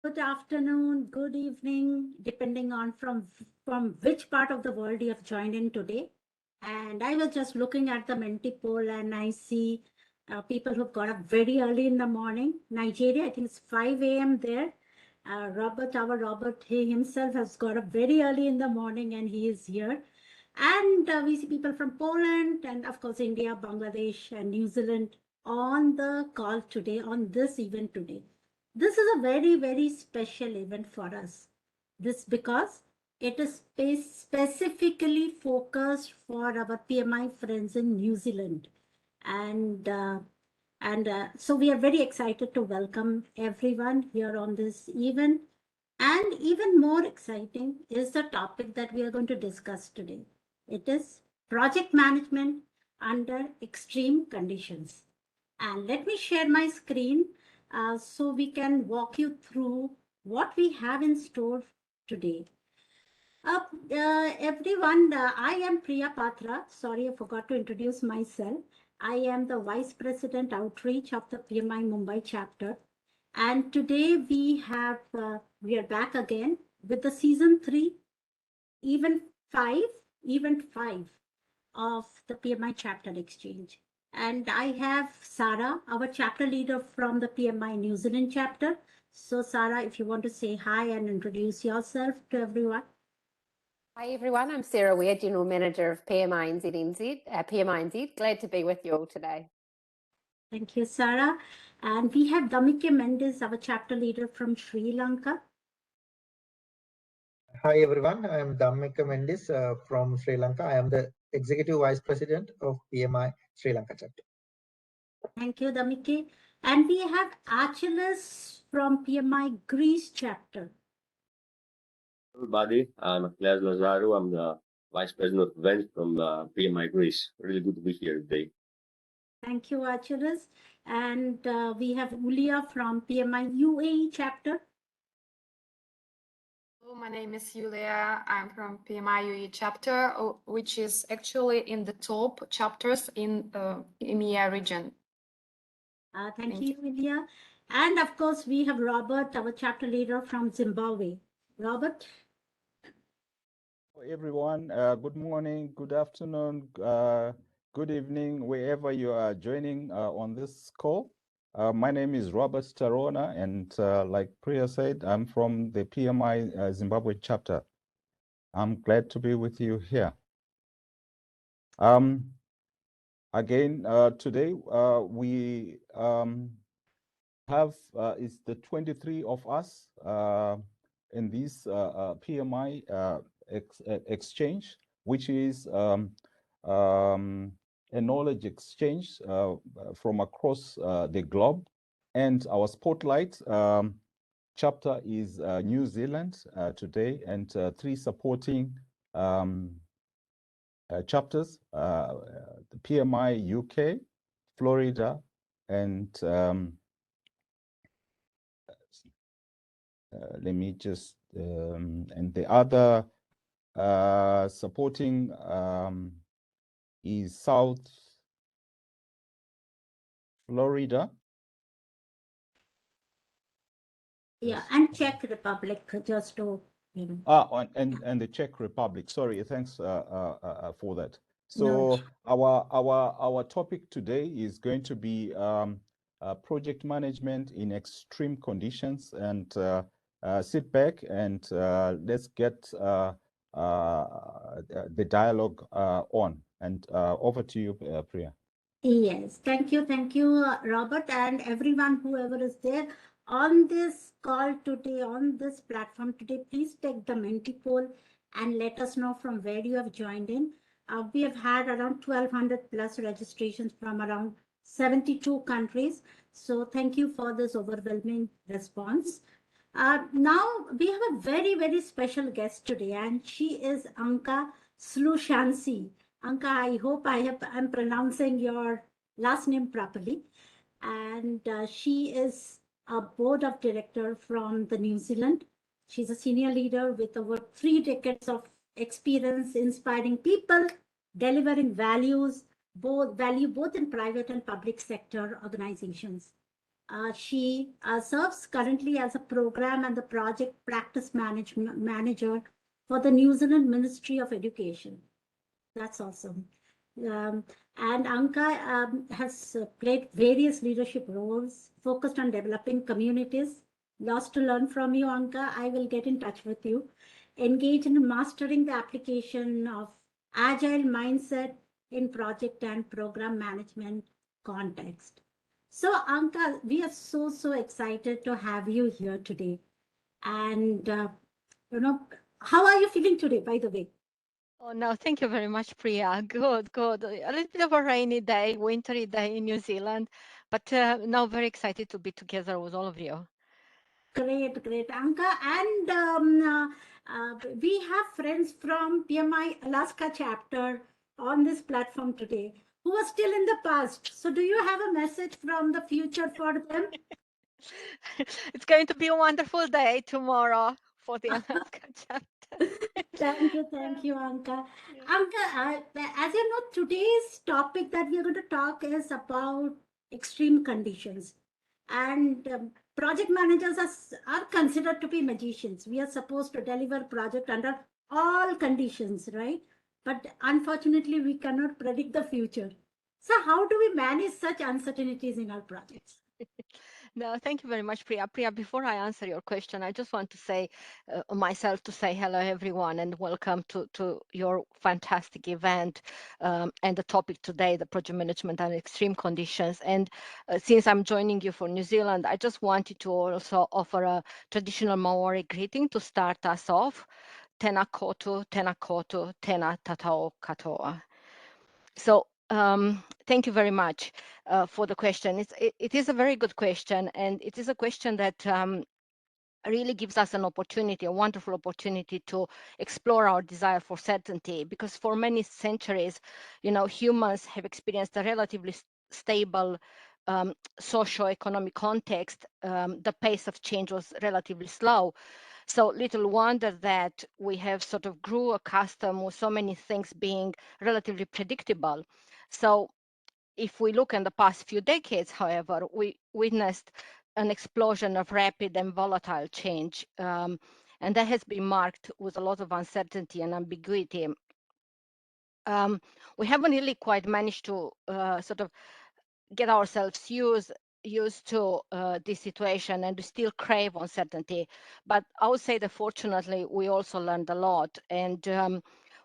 Good afternoon, good evening, depending on from which part of the world you have joined in today. And I was just looking at the Menti poll and I see people who got up very early in the morning. Nigeria, I think it's 5 a.m. there. Our Robert, he himself has got up very early in the morning and he is here. And we see people from Poland and of course India, Bangladesh and New Zealand on the call today, on this event today. This is a very, very special event for us. This because it is specifically focused for our PMI friends in New Zealand. And so we are very excited to welcome everyone here on this event. And even more exciting is the topic that we are going to discuss today. It is project management under extreme conditions. And let me share my screen so we can walk you through what we have in store today. Everyone, I am Priya Patra. Sorry, I forgot to introduce myself. I am the Vice President Outreach of the Pmi Mumbai chapter. And today we are back again with the season 3, event 5 of the Pmi Chapter Exchange. And I have Sarah, our chapter leader from the Pmi New Zealand chapter. So Sarah, if you want to say hi and introduce yourself to everyone. Hi everyone, I'm Sarah Ware, General Manager of Pmi NZ. Glad to be with you all today. Thank you, Sarah. And we have Damike Mendes, our chapter leader from Sri Lanka. Hi everyone, I am Dhammika Mendis from Sri Lanka. I am the Executive Vice President of PMI Sri Lanka chapter. Thank you, Damike. And we have Achilles from PMI Greece chapter. Everybody, I'm Achilles Lazaru. I'm the Vice President of Events from PMI Greece. Really good to be here today. Thank you, Achilles. And we have Ulia from PMI UAE chapter. Hello, my name is Yulia. I'm from Pmi UAE chapter, which is actually in the top chapters in EMEA region. Thank you, Yulia. And of course, we have Robert, our chapter leader from Zimbabwe. Robert. Hello, everyone. Good morning, good afternoon, good evening, wherever you are joining on this call. My name is Robert Tarona, and like Priya said, I'm from the PMI Zimbabwe chapter. I'm glad to be with you here. Again, today we have, it's the 23 of us in this PMI exchange, which is a knowledge exchange from across the globe. And our spotlight chapter is New Zealand today, and 3 supporting chapters, the PMI UK, Florida, and let me just, and the other supporting is South Florida. Yeah, and Czech Republic, just to, you know. And the Czech Republic. Sorry, thanks for that. So no. Our topic today is going to be project management in extreme conditions, and sit back and let's get the dialogue on. And over to you, Priya. Yes, thank you, Robert, and everyone, whoever is there on this call today, on this platform today. Please take the Menti poll and let us know from where you have joined in. We have had around 1,200 plus registrations from around 72 countries. So thank you for this overwhelming response. Now we have a very, very special guest today, and she is Anka Slushansi. Anka, I hope I'm pronouncing your last name properly. And she is a board of director from the New Zealand. She's a senior leader with over 3 decades of experience inspiring people, delivering both in private and public sector organizations. She serves currently as a program and the project practice management manager for the New Zealand Ministry of Education. That's awesome. Um, and Anka has played various leadership roles, focused on developing communities. Lots to learn from you, Anka. I will get in touch with you. Engage in mastering the application of agile mindset in project and program management context. So, Anka, we are so excited to have you here today. And, how are you feeling today, by the way? Oh, no, thank you very much, Priya. Good. A little bit of a rainy day, wintry day in New Zealand, but now very excited to be together with all of you. Great, Anka. And we have friends from PMI Alaska chapter on this platform today who are still in the past. So do you have a message from the future for them? It's going to be a wonderful day tomorrow for the Alaska chapter. Thank you, Anka. Anka, as you know, today's topic that we are going to talk is about extreme conditions. And project managers are considered to be magicians. We are supposed to deliver project under all conditions, right? But unfortunately, we cannot predict the future. So how do we manage such uncertainties in our projects? No, thank you very much, Priya. Priya, before I answer your question, I just want to say myself to say hello, everyone, and welcome to your fantastic event. And the topic today, the project management and extreme conditions. And since I'm joining you for New Zealand, I just wanted to also offer a traditional Maori greeting to start us off. Tēnā koutou, tēnā koutou, tēnā tatau katoa. So thank you very much for the question. It is a very good question, and it is a question that really gives us an opportunity, a wonderful opportunity to explore our desire for certainty, because for many centuries, humans have experienced a relatively stable socio-economic context. The pace of change was relatively slow. So little wonder that we have sort of grew accustomed with so many things being relatively predictable. So if we look in the past few decades, however, we witnessed an explosion of rapid and volatile change. And that has been marked with a lot of uncertainty and ambiguity. We haven't really quite managed to sort of get ourselves used to this situation, and we still crave uncertainty. But I would say that fortunately, we also learned a lot. And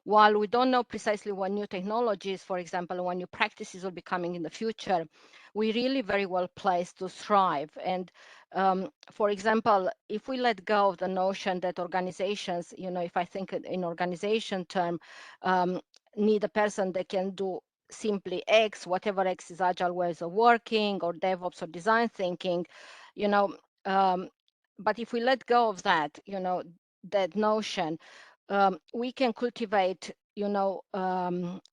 while we don't know precisely what new technologies, for example, what new practices will be coming in the future, we're really very well placed to thrive. And for example, if we let go of the notion that organizations, if I think in organization term, need a person that can do simply X, whatever X is agile ways of working or DevOps or design thinking, but if we let go of that, that notion, we can cultivate,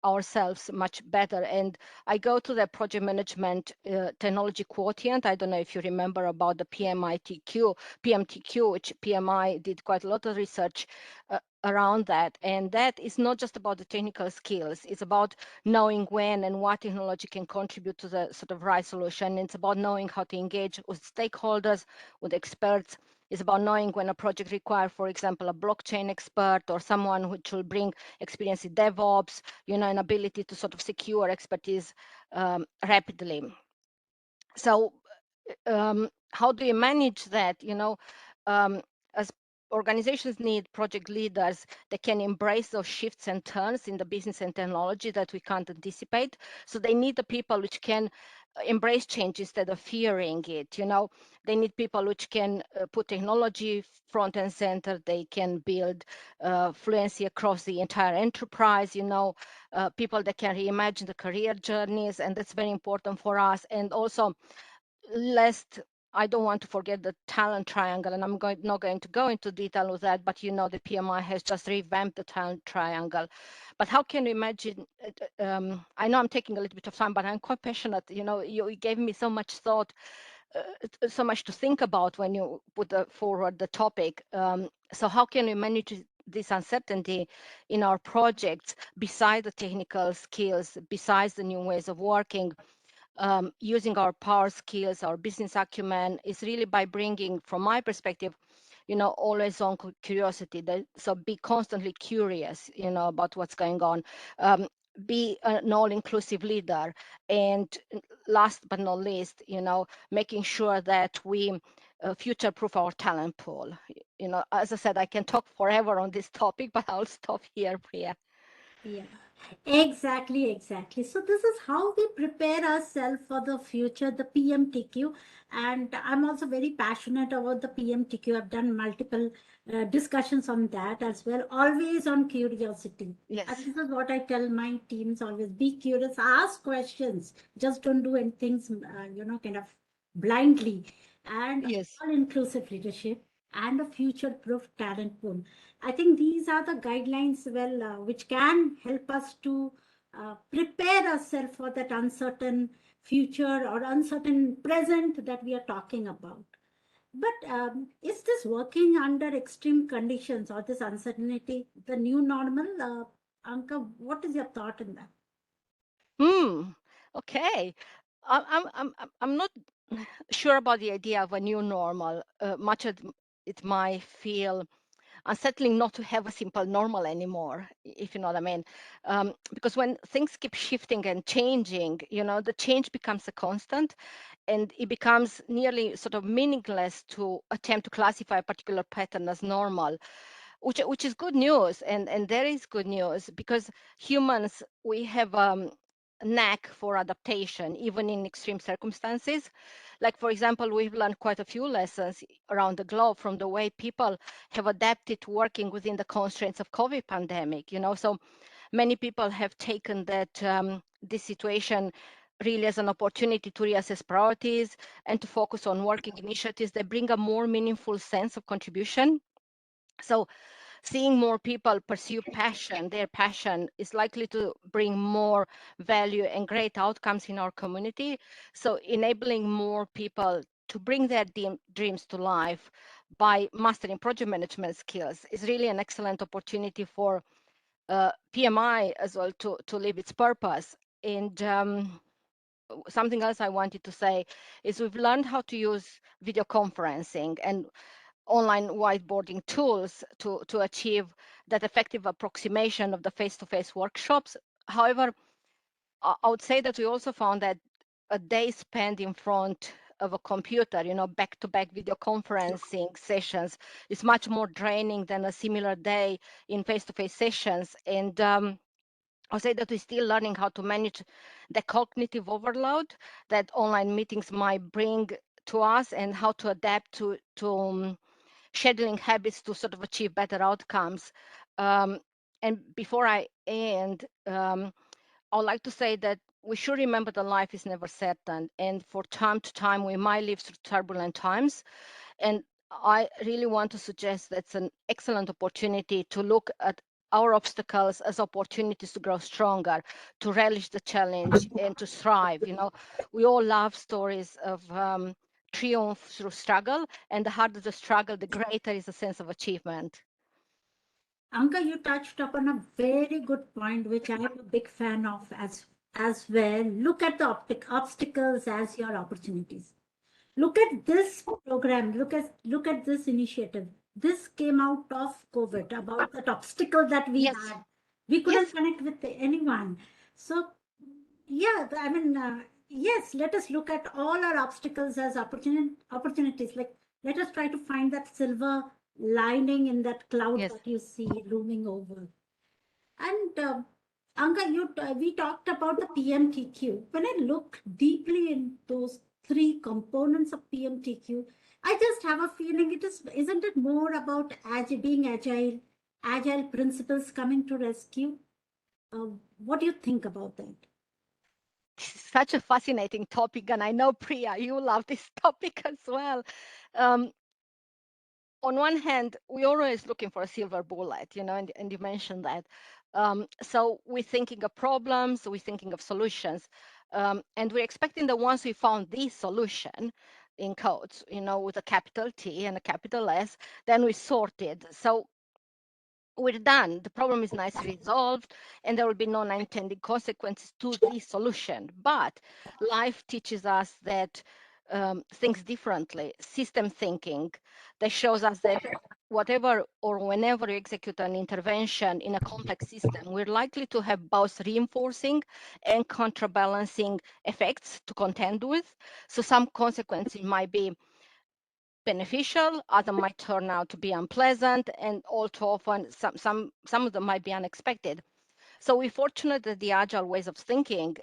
ourselves much better. And I go to the project management technology quotient. I don't know if you remember about the PMTQ, which PMI did quite a lot of research around that. And that is not just about the technical skills. It's about knowing when and what technology can contribute to the sort of right solution. It's about knowing how to engage with stakeholders, with experts. It's about knowing when a project requires, for example, a blockchain expert or someone which will bring experience in DevOps, an ability to sort of secure expertise rapidly. So how do you manage that? As organizations need project leaders that can embrace those shifts and turns in the business and technology that we can't anticipate. So they need the people which can embrace change instead of fearing it. They need people which can put technology front and center. They can build fluency across the entire enterprise. People that can reimagine the career journeys, and that's very important for us. And also, lest I don't want to forget the talent triangle, and I'm not going to go into detail with that, but the PMI has just revamped the talent triangle. But how can you imagine, I know I'm taking a little bit of time, but I'm quite passionate. You gave me so much thought, so much to think about when you put forward the topic. So how can we manage this uncertainty in our projects besides the technical skills, besides the new ways of working? using our power skills, our business acumen, is really by bringing, from my perspective, always on curiosity. So be constantly curious, about what's going on. Be an all-inclusive leader, and last but not least, making sure that we future-proof our talent pool. As I said, I can talk forever on this topic, but I'll stop here, Priya. Yeah, exactly. So this is how we prepare ourselves for the future, the PMTQ. And I'm also very passionate about the PMTQ. I've done multiple discussions on that as well, always on curiosity. Yes. And this is what I tell my teams always: be curious, ask questions, just don't do anything, kind of blindly. And Yes. all inclusive leadership and a future proof talent pool. I think these are the guidelines, which can help us to prepare ourselves for that uncertain future or uncertain present that we are talking about. But is this working under extreme conditions or this uncertainty the new normal? Anka, what is your thought in that? Okay. I'm not sure about the idea of a new normal. Much of it might feel unsettling not to have a simple normal anymore, if you know what I mean. Because when things keep shifting and changing, the change becomes a constant, and it becomes nearly sort of meaningless to attempt to classify a particular pattern as normal, which is good news. And there is good news, because humans, we have a knack for adaptation, even in extreme circumstances. Like, for example, we've learned quite a few lessons around the globe from the way people have adapted to working within the constraints of COVID pandemic. So many people have taken that this situation really as an opportunity to reassess priorities and to focus on working initiatives that bring a more meaningful sense of contribution. So seeing more people pursue their passion is likely to bring more value and great outcomes in our community. So enabling more people to bring their dreams to life by mastering project management skills is really an excellent opportunity for PMI as well to live its purpose. And something else I wanted to say is we've learned how to use video conferencing and online whiteboarding tools to achieve that effective approximation of the face-to-face workshops. However, I would say that we also found that a day spent in front of a computer, back-to-back video conferencing sessions is much more draining than a similar day in face-to-face sessions. And I'll say that we're still learning how to manage the cognitive overload that online meetings might bring to us, and how to adapt to scheduling habits to sort of achieve better outcomes. And before I end, I would like to say that we should remember that life is never certain, and for time to time we might live through turbulent times. And I really want to suggest that's an excellent opportunity to look at our obstacles as opportunities to grow stronger, to relish the challenge, and to thrive. We all love stories of triumph through struggle, and the harder the struggle, the greater is the sense of achievement. Anka, you touched upon a very good point, which I'm a big fan of as well. Look at the obstacles as your opportunities. Look at this program. Look at this initiative. This came out of COVID, about that obstacle that we Yes. had. We couldn't Yes. connect with anyone. So, yeah, I mean, yes, let us look at all our obstacles as opportunities. Like, let us try to find that silver lining in that cloud Yes. that you see looming over. And Anka, we talked about the PMTQ. When I look deeply in those three components of PMTQ, I just have a feeling isn't it more about being agile principles coming to rescue? What do you think about that? Such a fascinating topic, and I know, Priya, you love this topic as well. On one hand, we're always looking for a silver bullet, and you mentioned that. So we're thinking of problems, we're thinking of solutions, and we're expecting that once we found this solution, in codes, with a capital T and a capital S, then we sorted. So we're done. The problem is nicely resolved, and there will be no unintended consequences to the solution. But life teaches us that things differently. System thinking that shows us that whatever or whenever you execute an intervention in a complex system, we're likely to have both reinforcing and counterbalancing effects to contend with. So some consequences might be beneficial, other might turn out to be unpleasant, and all too often some of them might be unexpected. So we're fortunate that the agile ways of thinking,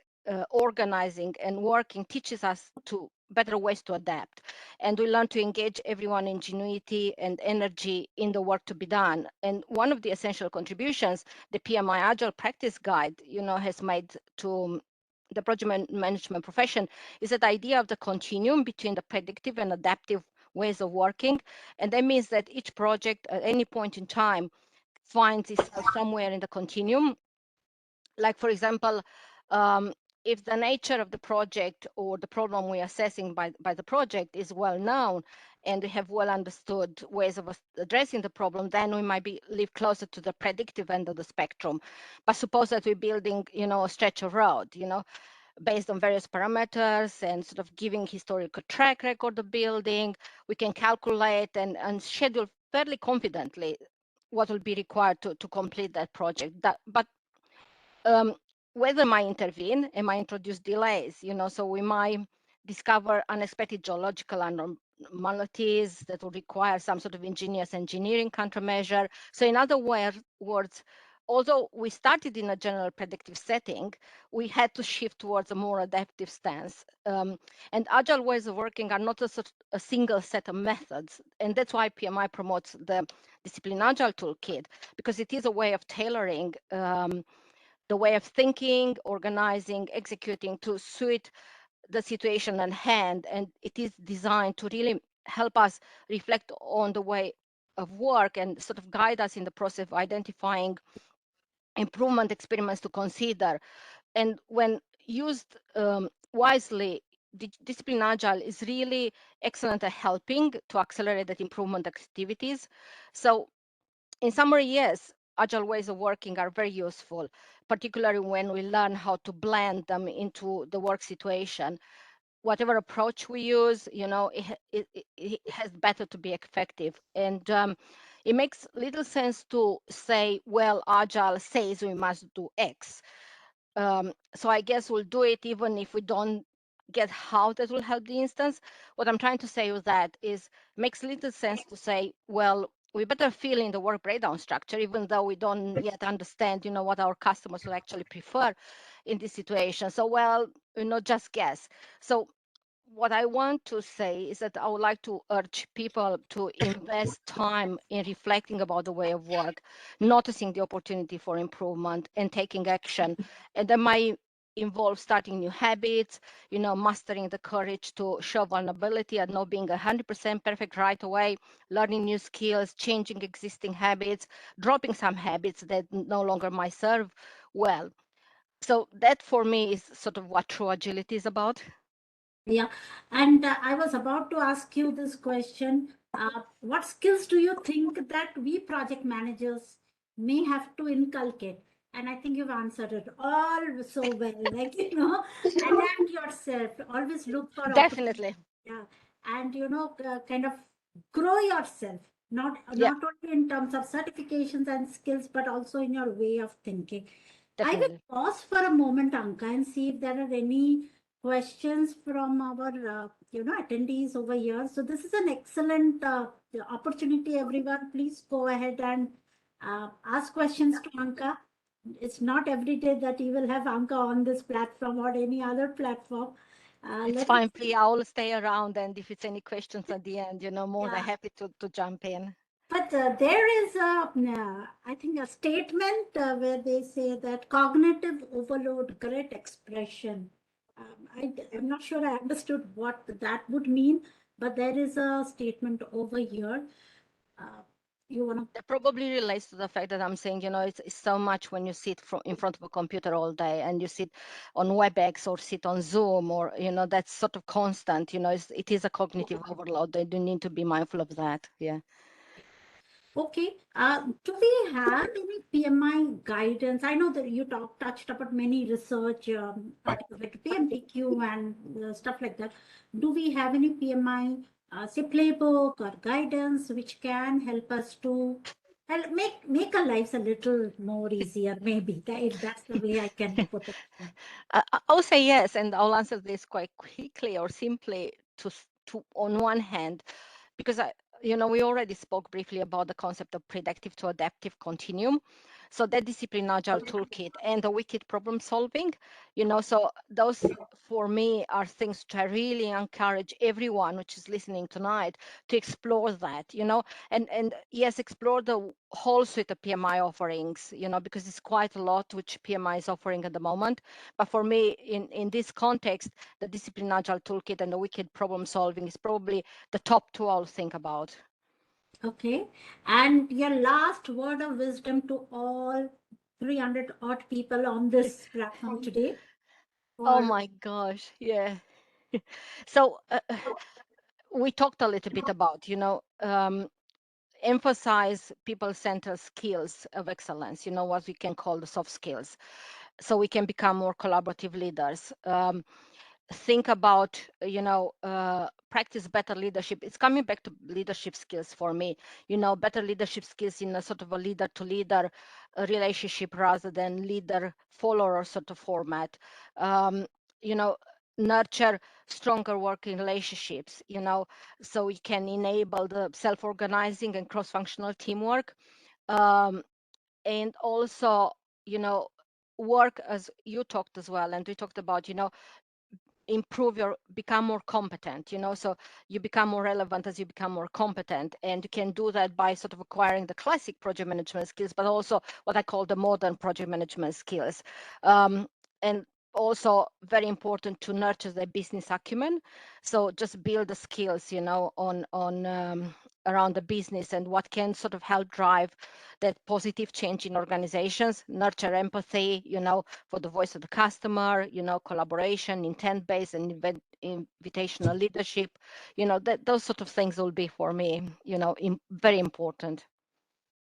organizing, and working teaches us to better ways to adapt, and we learn to engage everyone ingenuity and energy in the work to be done. And one of the essential contributions the PMI Agile Practice Guide, has made to the project management profession is that idea of the continuum between the predictive and adaptive ways of working. And that means that each project at any point in time finds itself somewhere in the continuum. Like, for example, if the nature of the project or the problem we're assessing by the project is well known and we have well understood ways of addressing the problem, then we might live closer to the predictive end of the spectrum. But suppose that we're building, a stretch of road, based on various parameters and sort of giving historical track record of building, we can calculate and schedule fairly confidently what will be required to complete that project. But weather might intervene and might introduce delays, so we might discover unexpected geological anomalies that will require some sort of ingenious engineering countermeasure. So in other words, although we started in a general predictive setting, we had to shift towards a more adaptive stance. And agile ways of working are not a single set of methods. And that's why PMI promotes the Discipline Agile Toolkit, because it is a way of tailoring the way of thinking, organizing, executing to suit the situation at hand. And it is designed to really help us reflect on the way of work and sort of guide us in the process of identifying improvement experiments to consider. And when used wisely, Discipline Agile is really excellent at helping to accelerate that improvement activities. So in summary, yes, agile ways of working are very useful, particularly when we learn how to blend them into the work situation. Whatever approach we use, it has better to be effective. And it makes little sense to say, well, agile says we must do X. So I guess we'll do it even if we don't get how that will help the instance. What I'm trying to say with that is it makes little sense to say, well, we better fill in the work breakdown structure, even though we don't yet understand, what our customers will actually prefer in this situation. So, well, just guess. So what I want to say is that I would like to urge people to invest time in reflecting about the way of work, noticing the opportunity for improvement and taking action. And that might involve starting new habits, mastering the courage to show vulnerability and not being 100% perfect right away, learning new skills, changing existing habits, dropping some habits that no longer might serve well. So that for me is sort of what true agility is about. Yeah, and I was about to ask you this question. What skills do you think that we project managers may have to inculcate? And I think you've answered it all so well. Like, adapt yourself, always look for opportunities. Definitely. Yeah, and kind of grow yourself, not only in terms of certifications and skills, but also in your way of thinking. Definitely. I will pause for a moment, Anka, and see if there are any questions from our attendees over here. So this is an excellent opportunity, everyone. Please go ahead and ask questions to Anka. It's not every day that you will have Anka on this platform or any other platform. It's fine, Priya. I will stay around, and if it's any questions at the end, more than happy to jump in. But there is I think a statement where they say that cognitive overload, great expression. I'm not sure I understood what that would mean, but there is a statement over here. You want to? That probably relates to the fact that I'm saying, it's so much when you sit in front of a computer all day and you sit on WebEx or sit on Zoom or, that's sort of constant, it is a cognitive overload. They do need to be mindful of that. Yeah. Okay. Do we have any PMI guidance? I know that you touched about many research articles like PMDQ and stuff like that. Do we have any PMI, say, playbook or guidance which can help us to help make our lives a little more easier? Maybe if that's the way I can put it. I'll say yes, and I'll answer this quite quickly or simply to on one hand, because we already spoke briefly about the concept of predictive to adaptive continuum. So that discipline agile toolkit and the wicked problem solving, so those for me are things which I really encourage everyone which is listening tonight to explore that, and yes, explore the whole suite of PMI offerings, because it's quite a lot which PMI is offering at the moment. But for me, in this context, the discipline agile toolkit and the wicked problem solving is probably the top two I'll think about. Okay. And your last word of wisdom to all 300 odd people on this platform today? Oh my gosh, yeah. So we talked a little bit about, emphasize people-centered skills of excellence, what we can call the soft skills, so we can become more collaborative leaders. Think about, practice better leadership. It's coming back to leadership skills for me, better leadership skills in a sort of a leader to leader relationship rather than leader follower sort of format. Nurture stronger working relationships, so we can enable the self-organizing and cross-functional teamwork. And also, work as you talked as well, and we talked about, become more competent, so you become more relevant as you become more competent, and you can do that by sort of acquiring the classic project management skills, but also what I call the modern project management skills. And also very important to nurture the business acumen, so just build the skills, on around the business and what can sort of help drive that positive change in organizations. Nurture empathy, for the voice of the customer, collaboration, intent-based and invitational leadership, those sort of things will be for me, very important.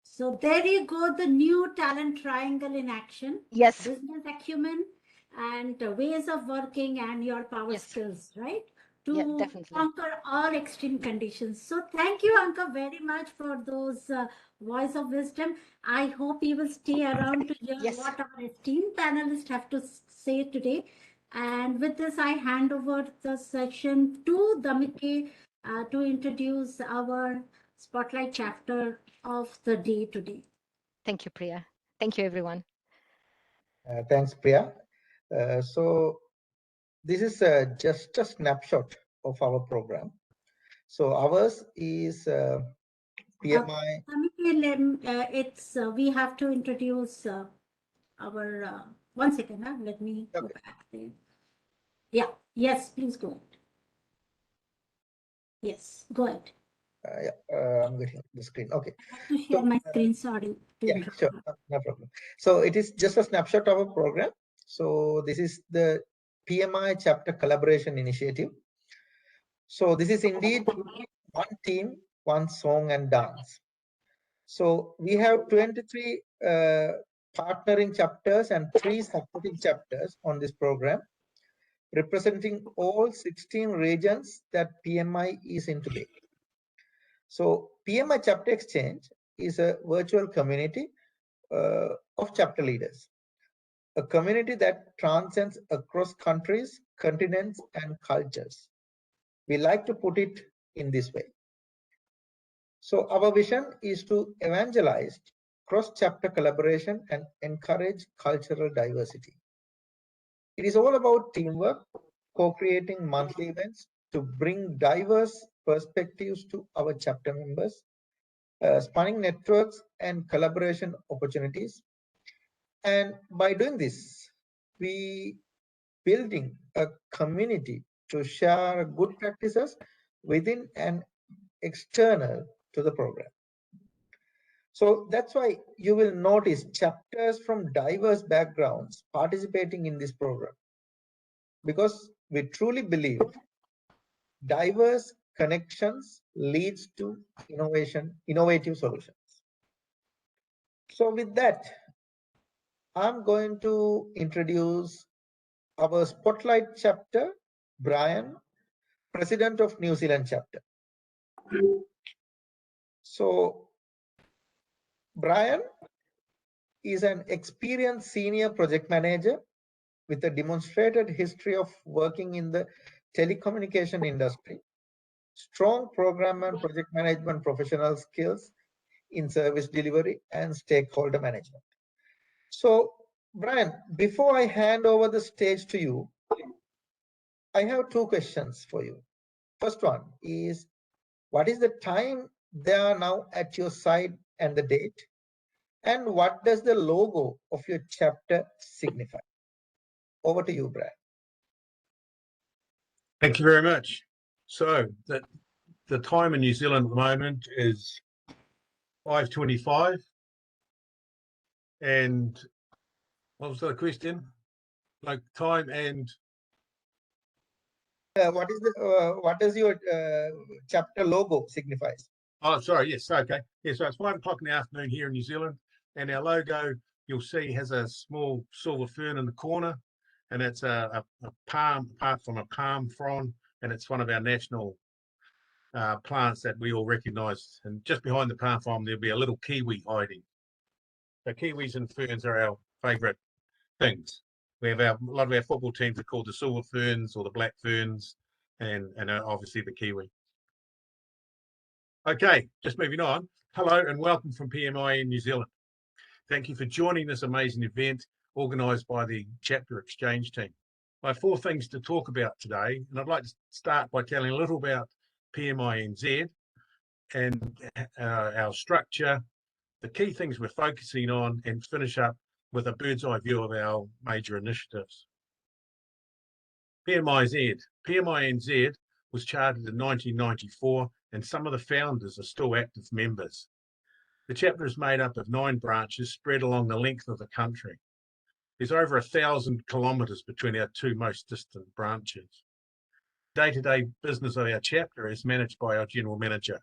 So there you go, the new talent triangle in action. Yes. Business acumen and ways of working and your power skills, right? To Definitely. conquer all extreme conditions. So thank you, Anka, very much for those words of wisdom. I hope you will stay around to hear what our esteemed panelists have to say today. And with this, I hand over the session to Damike to introduce our Spotlight chapter of the day today. Thank you, Priya. Thank you, everyone. Thanks, Priya. So this is just a snapshot of our program. So ours is PMI. We have to introduce our, 1 second, let me go back there. Yeah, yes, please go ahead. Yes, go ahead. I'm getting the screen. Okay. I have to share my screen, sorry. Yeah, sure, no problem. So it is just a snapshot of a program. So this is the PMI Chapter Collaboration Initiative. So this is indeed one team, one song and dance. So we have 23 partnering chapters and 3 supporting chapters on this program, representing all 16 regions that PMI is in today. So Pmi Chapter Exchange is a virtual community of chapter leaders, a community that transcends across countries, continents, and cultures. We like to put it in this way. So our vision is to evangelize cross-chapter collaboration and encourage cultural diversity. It is all about teamwork, co-creating monthly events to bring diverse perspectives to our chapter members, spanning networks and collaboration opportunities. And by doing this, we building a community to share good practices within and external to the program. So that's why you will notice chapters from diverse backgrounds participating in this program, because we truly believe diverse connections leads to innovative solutions. So with that, I'm going to introduce our Spotlight chapter, Brian, President of New Zealand chapter. So Brian is an experienced senior project manager with a demonstrated history of working in the telecommunication industry, strong program and project management professional skills in service delivery and stakeholder management. So, Brian, before I hand over the stage to you, I have two questions for you. First one is, what is the time they are now at your side and the date? And what does the logo of your chapter signify? Over to you, Brian. Thank you very much. So the time in New Zealand at the moment is 5:25. And what was the question? Like time and what does your chapter logo signifies? oh, sorry, yes, okay. Yeah, so it's 5 o'clock in the afternoon here in New Zealand, and our logo you'll see has a small silver fern in the corner, and it's a palm, apart from a palm frond, and it's one of our national plants that we all recognise. And just behind the palm frond there'll be a little kiwi hiding. So kiwis and ferns are our favourite things. We have a lot of our football teams are called the silver ferns or the black ferns, and obviously the kiwi. Okay, just moving on. Hello and welcome from PMI in New Zealand. Thank you for joining this amazing event organised by the Chapter Exchange team. I have 4 things to talk about today, and I'd like to start by telling a little about PMI NZ and our structure, the key things we're focusing on, and finish up with a bird's eye view of our major initiatives. PMI NZ was chartered in 1994, and some of the founders are still active members. The chapter is made up of 9 branches spread along the length of the country. There's over 1,000 kilometres between our 2 most distant branches. Day-to-day business of our chapter is managed by our general manager,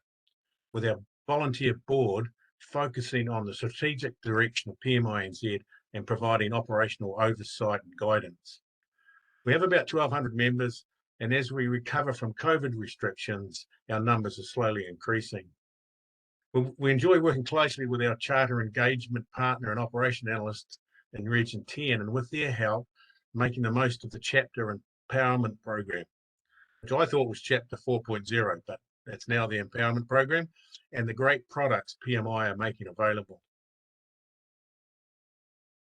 with our volunteer board focusing on the strategic direction of PMI NZ and providing operational oversight and guidance. We have about 1,200 members, and as we recover from COVID restrictions, our numbers are slowly increasing. We enjoy working closely with our charter engagement partner and operation analysts in Region 10, and with their help, making the most of the chapter empowerment program, which I thought was chapter 4.0, but that's now the empowerment program, and the great products PMI are making available.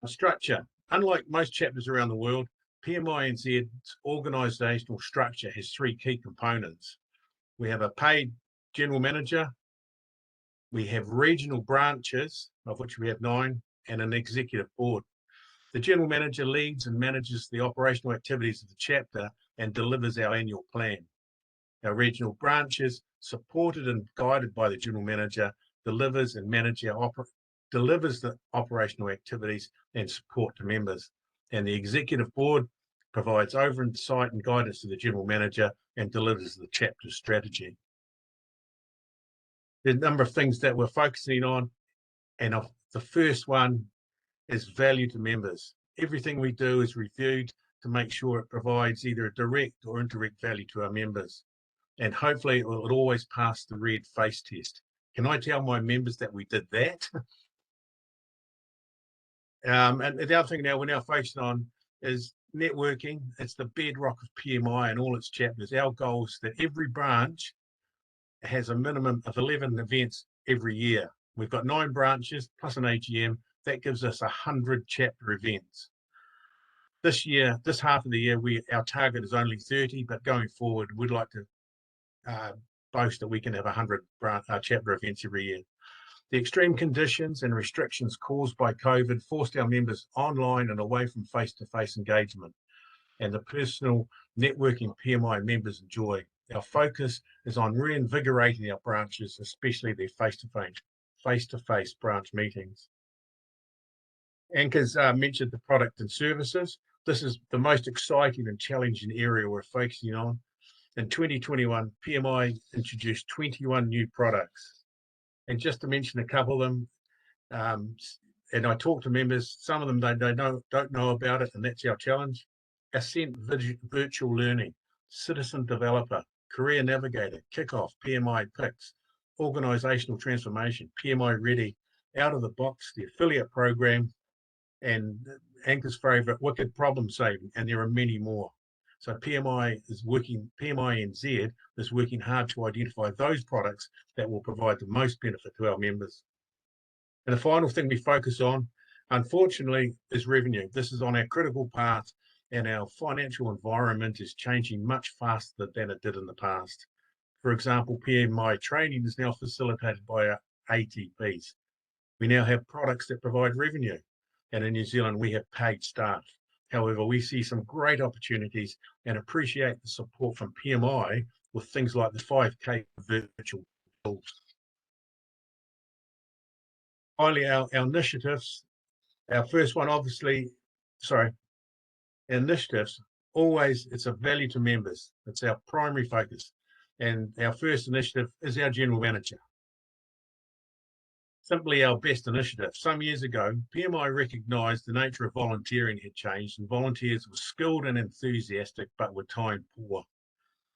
Structure. Unlike most chapters around the world, PMI NZ's organisational structure has 3 key components. We have a paid general manager, we have regional branches, of which we have 9, and an executive board. The general manager leads and manages the operational activities of the chapter and delivers our annual plan. Our regional branches, supported and guided by the general manager, delivers the operational activities and support to members. And the executive board provides oversight and guidance to the general manager and delivers the chapter strategy. There's a number of things that we're focusing on, and the first one is value to members. Everything we do is reviewed to make sure it provides either a direct or indirect value to our members. And hopefully it will always pass the red face test. Can I tell my members that we did that? And the other thing now we're focusing on is networking. It's the bedrock of PMI and all its chapters. Our goal is that every branch has a minimum of 11 events every year. We've got 9 branches plus an AGM. That gives us 100 chapter events. This year, this half of the year, our target is only 30, but going forward, we'd like to boast that we can have 100 chapter events every year. The extreme conditions and restrictions caused by COVID forced our members online and away from face-to-face engagement and the personal networking PMI members enjoy. Our focus is on reinvigorating our branches, especially their face-to-face branch meetings. Anchor's mentioned the product and services. This is the most exciting and challenging area we're focusing on. In 2021, PMI introduced 21 new products. And just to mention a couple of them, and I talk to members, some of them they don't know about it, and that's our challenge. Ascent Virtual Learning, Citizen Developer, Career Navigator, Kickoff, PMI Picks, Organizational Transformation, PMI Ready, Out of the Box, the Affiliate Program, and Anchor's favorite, Wicked Problem Saving, and there are many more. So PMI NZ is working hard to identify those products that will provide the most benefit to our members. And the final thing we focus on, unfortunately, is revenue. This is on our critical path, and our financial environment is changing much faster than it did in the past. For example, PMI training is now facilitated by our ATPs. We now have products that provide revenue, and in New Zealand, we have paid staff. However, we see some great opportunities and appreciate the support from PMI with things like the 5K virtual tools. Finally, our initiatives. Our first one, initiatives, always, it's a value to members. It's our primary focus. And our first initiative is our general manager. Simply our best initiative. Some years ago, PMI recognised the nature of volunteering had changed, and volunteers were skilled and enthusiastic, but were time poor.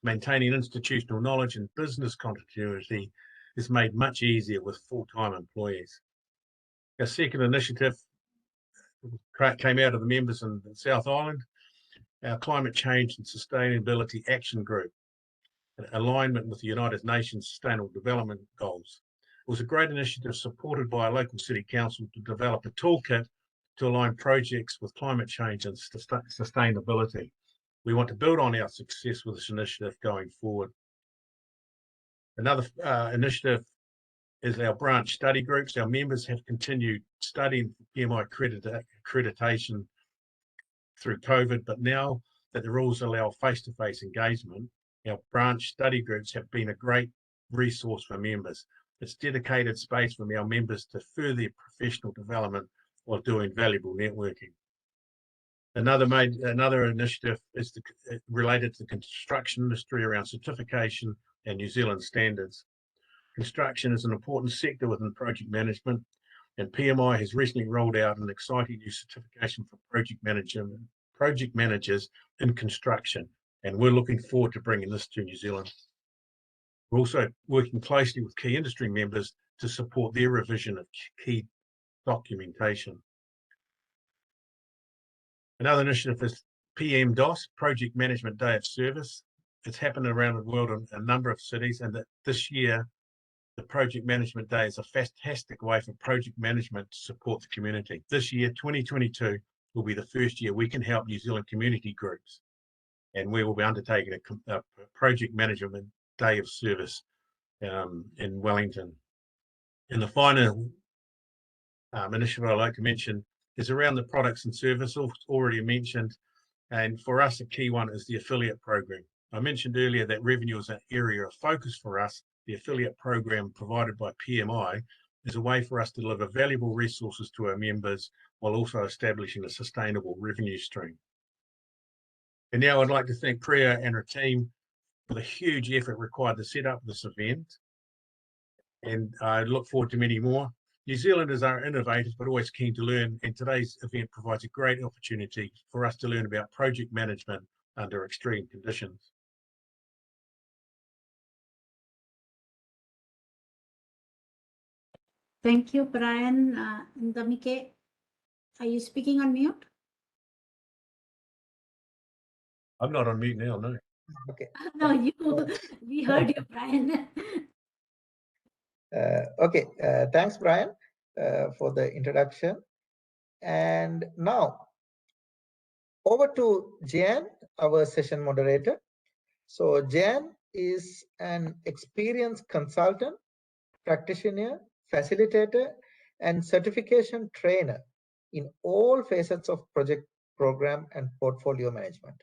Maintaining institutional knowledge and business continuity is made much easier with full-time employees. Our second initiative came out of the members in the South Island, our Climate Change and Sustainability Action Group, in alignment with the United Nations Sustainable Development Goals. It was a great initiative supported by a local city council to develop a toolkit to align projects with climate change and sustainability. We want to build on our success with this initiative going forward. Another initiative is our branch study groups. Our members have continued studying PMI accreditation through COVID, but now that the rules allow face-to-face engagement, our branch study groups have been a great resource for members. It's dedicated space for our members to further their professional development while doing valuable networking. Another initiative is related to the construction industry around certification and New Zealand standards. Construction is an important sector within project management, and PMI has recently rolled out an exciting new certification for project managers in construction, and we're looking forward to bringing this to New Zealand. We're also working closely with key industry members to support their revision of key documentation. Another initiative is PMDOS, Project Management Day of Service. It's happened around the world in a number of cities, and that this year, the Project Management Day is a fantastic way for project management to support the community. This year, 2022, will be the first year we can help New Zealand community groups, and we will be undertaking a Project Management Day of Service in Wellington. And the final initiative I'd like to mention is around the products and services already mentioned, and for us, a key one is the affiliate program. I mentioned earlier that revenue is an area of focus for us. The affiliate program provided by PMI is a way for us to deliver valuable resources to our members while also establishing a sustainable revenue stream. And now I'd like to thank Priya and her team for the huge effort required to set up this event. And I look forward to many more. New Zealanders are innovative but always keen to learn, and today's event provides a great opportunity for us to learn about project management under extreme conditions. Thank you, Brian. Ndamike, are you speaking on mute? I'm not on mute now, no. Okay. No, we heard you, Brian. Okay, thanks, Brian, for the introduction. And now, over to Jan, our session moderator. So Jan is an experienced consultant, practitioner, facilitator, and certification trainer in all facets of project, program, and portfolio management.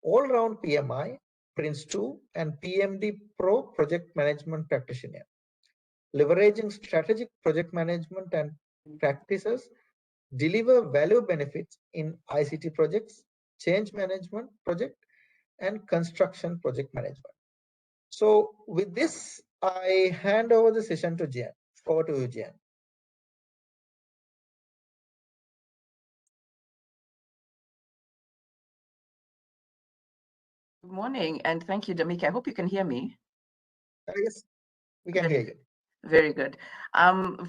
All-round PMI, Prince 2, and PMD Pro project management practitioner, leveraging strategic project management and practices, deliver value benefits in ICT projects, change management project, and construction project management. So with this, I hand over the session to Jan. Over to you, Jan. Good morning, and thank you, Damika. I hope you can hear me. Yes, we can hear you. Very good.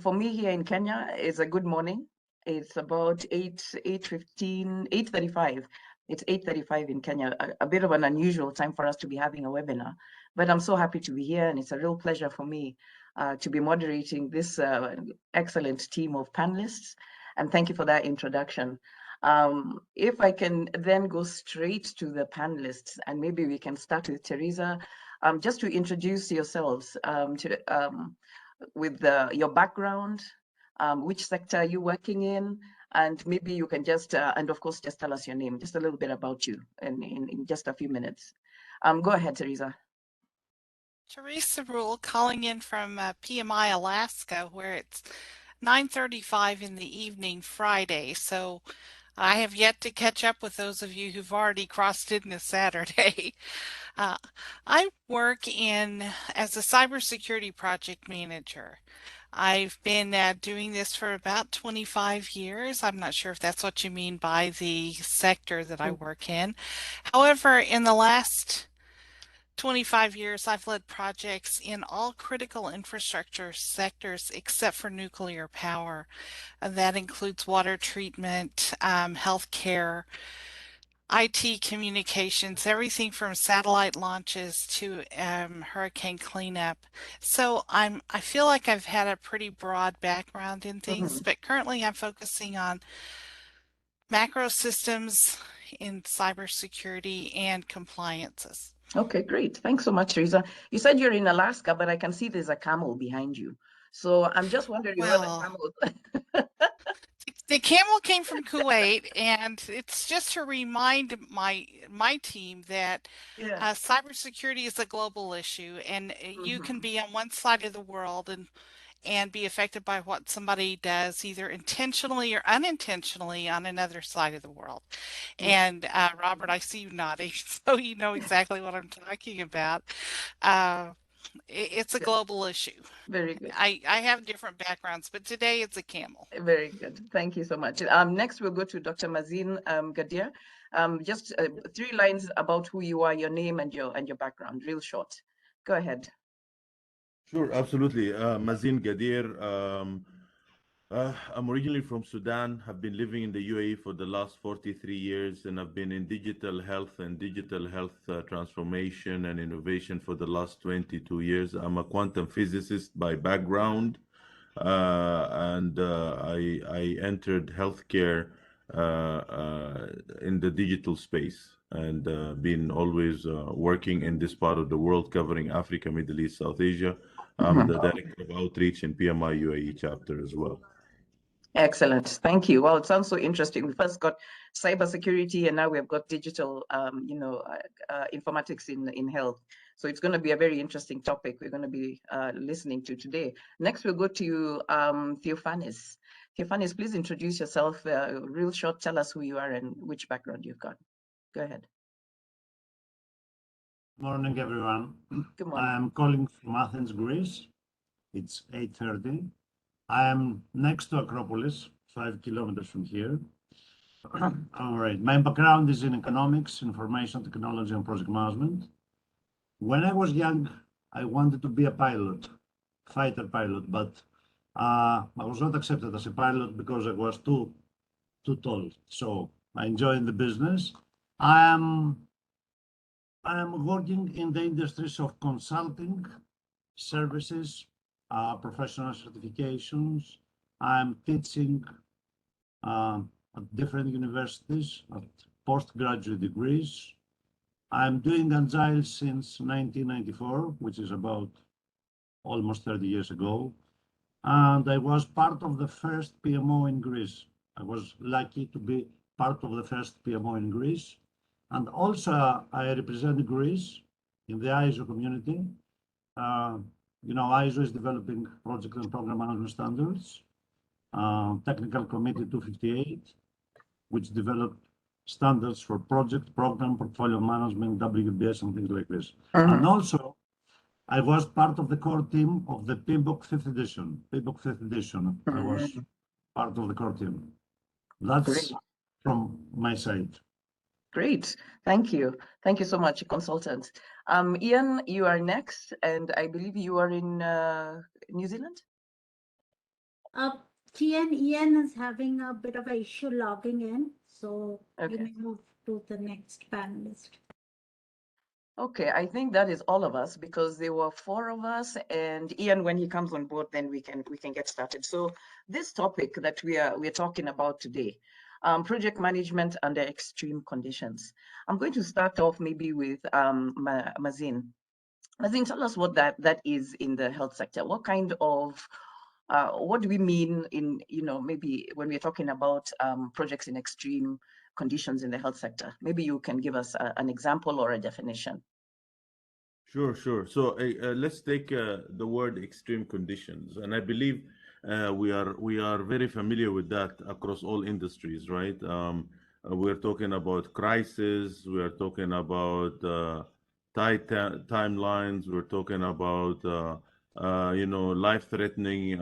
For me here in Kenya, it's a good morning. It's about 8:35. It's 8:35 in Kenya, a bit of an unusual time for us to be having a webinar, but I'm so happy to be here, and it's a real pleasure for me to be moderating this excellent team of panelists, and thank you for that introduction. If I can then go straight to the panelists, and maybe we can start with Teresa, just to introduce yourselves with your background, which sector are you working in, and maybe you can just, and of course, just tell us your name, just a little bit about you in just a few minutes. Go ahead, Teresa. Teresa Rule, calling in from Pmi, Alaska, where it's 9:35 in the evening Friday. So I have yet to catch up with those of you who've already crossed into Saturday. I work as a cybersecurity project manager. I've been doing this for about 25 years. I'm not sure if that's what you mean by the sector that I work in. However, in the last 25 years, I've led projects in all critical infrastructure sectors except for nuclear power. That includes water treatment, healthcare, IT communications, everything from satellite launches to hurricane cleanup. So I feel like I've had a pretty broad background in things, but currently I'm focusing on macro systems in cybersecurity and compliances. Okay, great. Thanks so much, Teresa. You said you're in Alaska, but I can see there's a camel behind you. So I'm just wondering where the camel. The camel came from Kuwait, and it's just to remind my team that cybersecurity is a global issue, and you can be on one side of the world and be affected by what somebody does, either intentionally or unintentionally, on another side of the world. And Robert, I see you nodding, so you know exactly what I'm talking about. It's a global issue. Very good. I have different backgrounds, but today it's a camel. Very good. Thank you so much. Next, we'll go to Dr. Mazin Gadir. Just 3 lines about who you are, your name and your background, real short. Go ahead. Sure, absolutely. Mazin Gadir. I'm originally from Sudan. Have been living in the UAE for the last 43 years, and I've been in digital health and digital health transformation and innovation for the last 22 years. I'm a quantum physicist by background, and I entered healthcare in the digital space, and been always working in this part of the world, covering Africa, Middle East, South Asia. I'm the director of outreach in Pmi UAE chapter as well. Excellent. Thank you. Well, it sounds so interesting. We first got cybersecurity, and now we have got digital, informatics in health. So it's going to be a very interesting topic we're going to be listening to today. Next, we'll go to Theophanis. Theophanis, please introduce yourself real short. Tell us who you are and which background you've got. Go ahead. Morning, everyone. Good morning. I'm calling from Athens, Greece. It's 8:30. I am next to Acropolis, 5 kilometers from here. All right. My background is in economics, information technology, and project management. When I was young, I wanted to be a pilot, fighter pilot, but I was not accepted as a pilot because I was too tall. So I joined the business. I am working in the industries of consulting, services, professional certifications. I'm teaching at different universities at postgraduate degrees. I'm doing Agile since 1994, which is about almost 30 years ago. And I was part of the first PMO in Greece. I was lucky to be part of the first PMO in Greece. And also I represent Greece in the ISO community. ISO is developing project and program management standards. Technical Committee 258, which developed standards for project, program, portfolio management, WBS, and things like this. And also, I was part of the core team of the PMBOK 5th edition. PMBOK 5th edition, I was part of the core team. That's Great. from my side. Great. Thank you. Thank you so much, consultant. Ian, you are next, and I believe you are in New Zealand? Ian is having a bit of an issue logging in, so you Okay. may move to the next panelist. Okay, I think that is all of us because there were 4 of us, and Ian, when he comes on board, then we can get started. So this topic that we're talking about today, project management under extreme conditions. I'm going to start off maybe with Mazin. Mazin, tell us what that is in the health sector. What kind of what do we mean in, maybe when we're talking about projects in extreme conditions in the health sector? Maybe you can give us an example or a definition. Sure, sure. So let's take the word extreme conditions, and I believe we are very familiar with that across all industries, right? We're talking about crisis. We are talking about tight timelines. We're talking about life-threatening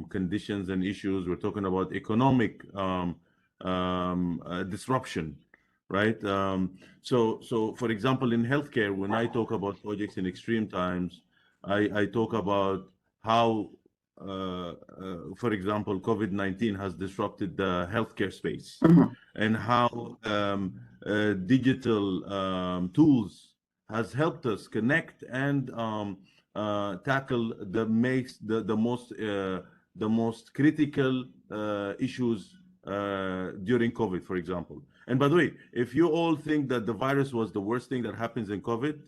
conditions and issues. We're talking about economic disruption, right? So for example, in healthcare, when I talk about projects in extreme times, I talk about how, for example, COVID-19 has disrupted the healthcare space, and how digital tools has helped us connect and tackle the most critical issues during COVID, for example. And by the way, if you all think that the virus was the worst thing that happens in COVID,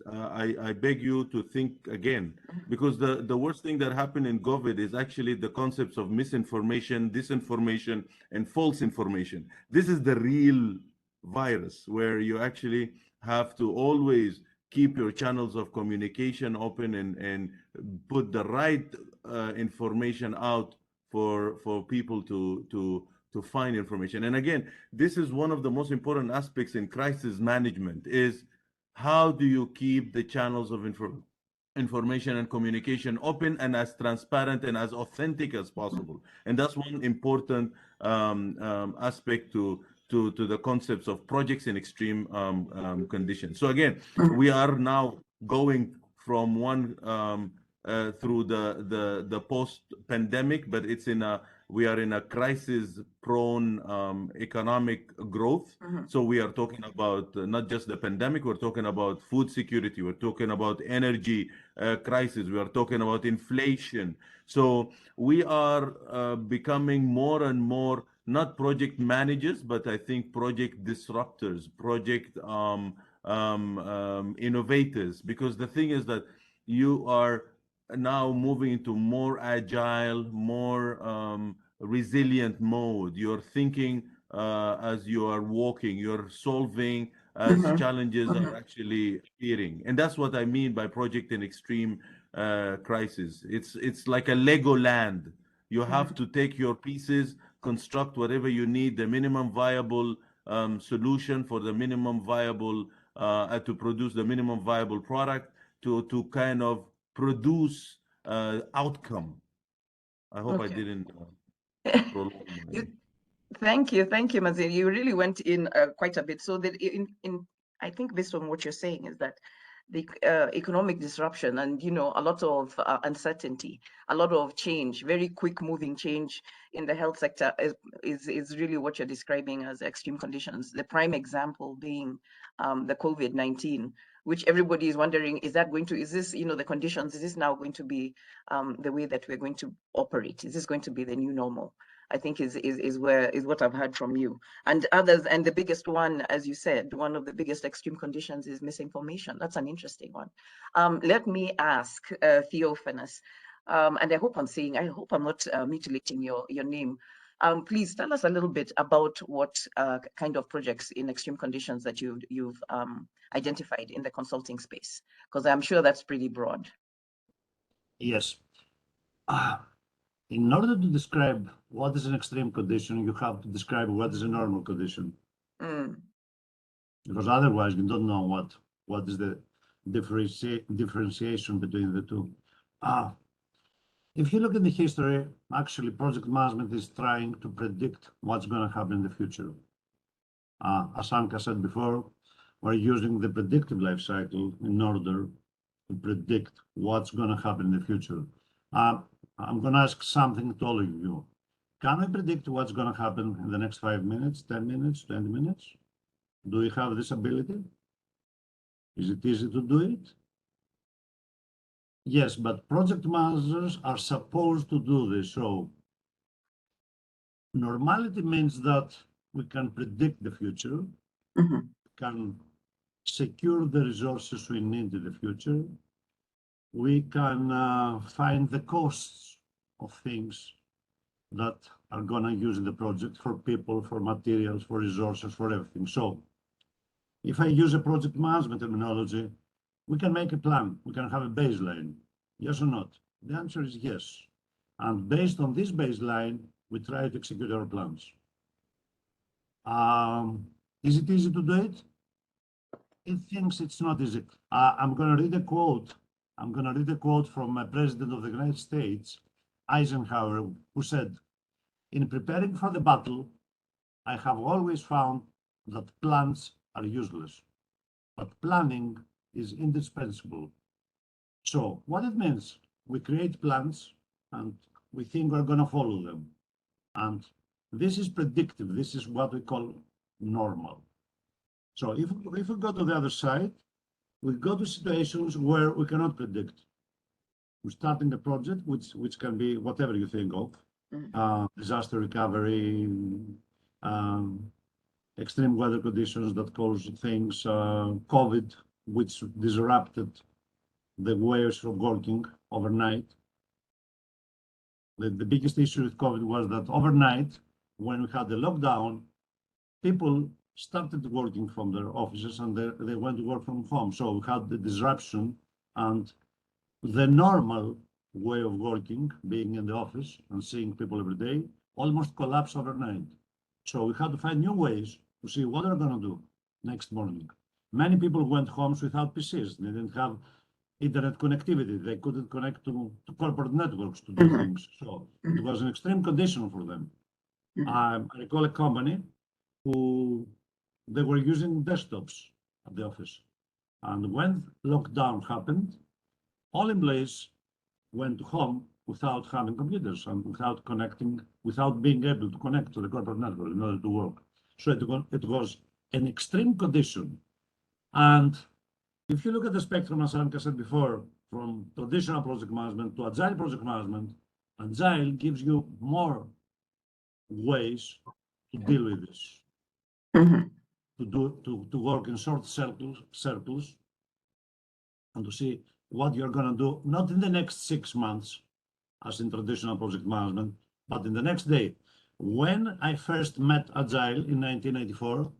I beg you to think again, because the worst thing that happened in COVID is actually the concepts of misinformation, disinformation, and false information. This is the real virus, where you actually have to always keep your channels of communication open and put the right information out for people to find information. And again, this is one of the most important aspects in crisis management, is how do you keep the channels of information and communication open and as transparent and as authentic as possible. And that's one important aspect to the concepts of projects in extreme conditions. So again, we are now going from one through the post-pandemic, but we are in a crisis-prone economic growth. So we are talking about not just the pandemic, we're talking about food security, we're talking about energy crisis, we are talking about inflation. So we are becoming more and more not project managers, but I think project disruptors, project innovators, because the thing is that you are now moving into more agile, more resilient mode. You're thinking as you are walking, you're solving as challenges are actually appearing. And that's what I mean by project in extreme crisis. It's like a Lego land. You have to take your pieces, construct whatever you need, the minimum viable solution for the minimum viable, to produce the minimum viable product, to kind of produce outcome. I hope I didn't prolong my... Thank you, Mazin. You really went in quite a bit. So that I think based on what you're saying is that the economic disruption and a lot of uncertainty, a lot of change, very quick moving change in the health sector is really what you're describing as extreme conditions. The prime example being the COVID-19, which everybody is wondering, is this, the conditions, is this now going to be the way that we're going to operate? Is this going to be the new normal? I think is what I've heard from you and others. And the biggest one, as you said, one of the biggest extreme conditions is misinformation. That's an interesting one. Let me ask Theophanes, and I hope I'm not mutilating your name. Please tell us a little bit about what kind of projects in extreme conditions that you've identified in the consulting space, because I'm sure that's pretty broad. Yes. In order to describe what is an extreme condition, you have to describe what is a normal condition. because otherwise you don't know what is the differentiation between the two. If you look at the history, actually project management is trying to predict what's going to happen in the future. As Anka said before, we're using the predictive life cycle in order to predict what's going to happen in the future. I'm going to ask something to all of you. Can we predict what's going to happen in the next 5 minutes, 10 minutes, 20 minutes? Do we have this ability? Is it easy to do it? Yes, but project managers are supposed to do this. So normality means that we can predict the future, can secure the resources we need in the future. We can find the costs of things that are going to use in the project for people, for materials, for resources, for everything. So if I use a project management terminology, we can make a plan. We can have a baseline. Yes or not? The answer is yes. And based on this baseline, we try to execute our plans. Is it easy to do it? It thinks it's not easy. I'm going to read a quote. I'm going to read a quote from a president of the United States, Eisenhower, who said, "In preparing for the battle, I have always found that plans are useless, but planning is indispensable." So what it means, we create plans and we think we're going to follow them. And this is predictive. This is what we call normal. So if we go to the other side, we go to situations where we cannot predict. We're starting a project, which can be whatever you think of, disaster recovery, extreme weather conditions that cause things, COVID, which disrupted the ways of working overnight. The biggest issue with COVID was that overnight, when we had the lockdown, people started working from their offices and they went to work from home. So we had the disruption, and the normal way of working, being in the office and seeing people every day, almost collapsed overnight. So we had to find new ways to see what they're going to do next morning. Many people went homes without PCs. They didn't have internet connectivity. They couldn't connect to corporate networks to do things. So it was an extreme condition for them. I recall a company who they were using desktops at the office. And when lockdown happened, all employees went home without having computers and without connecting, without being able to connect to the corporate network in order to work. So it was an extreme condition. And if you look at the spectrum, as Anka said before, from traditional project management to agile project management, agile gives you more ways to deal with this, to work in short circles, and to see what you're going to do, not in the next 6 months, as in traditional project management, but in the next day. When I first met Agile in 1984,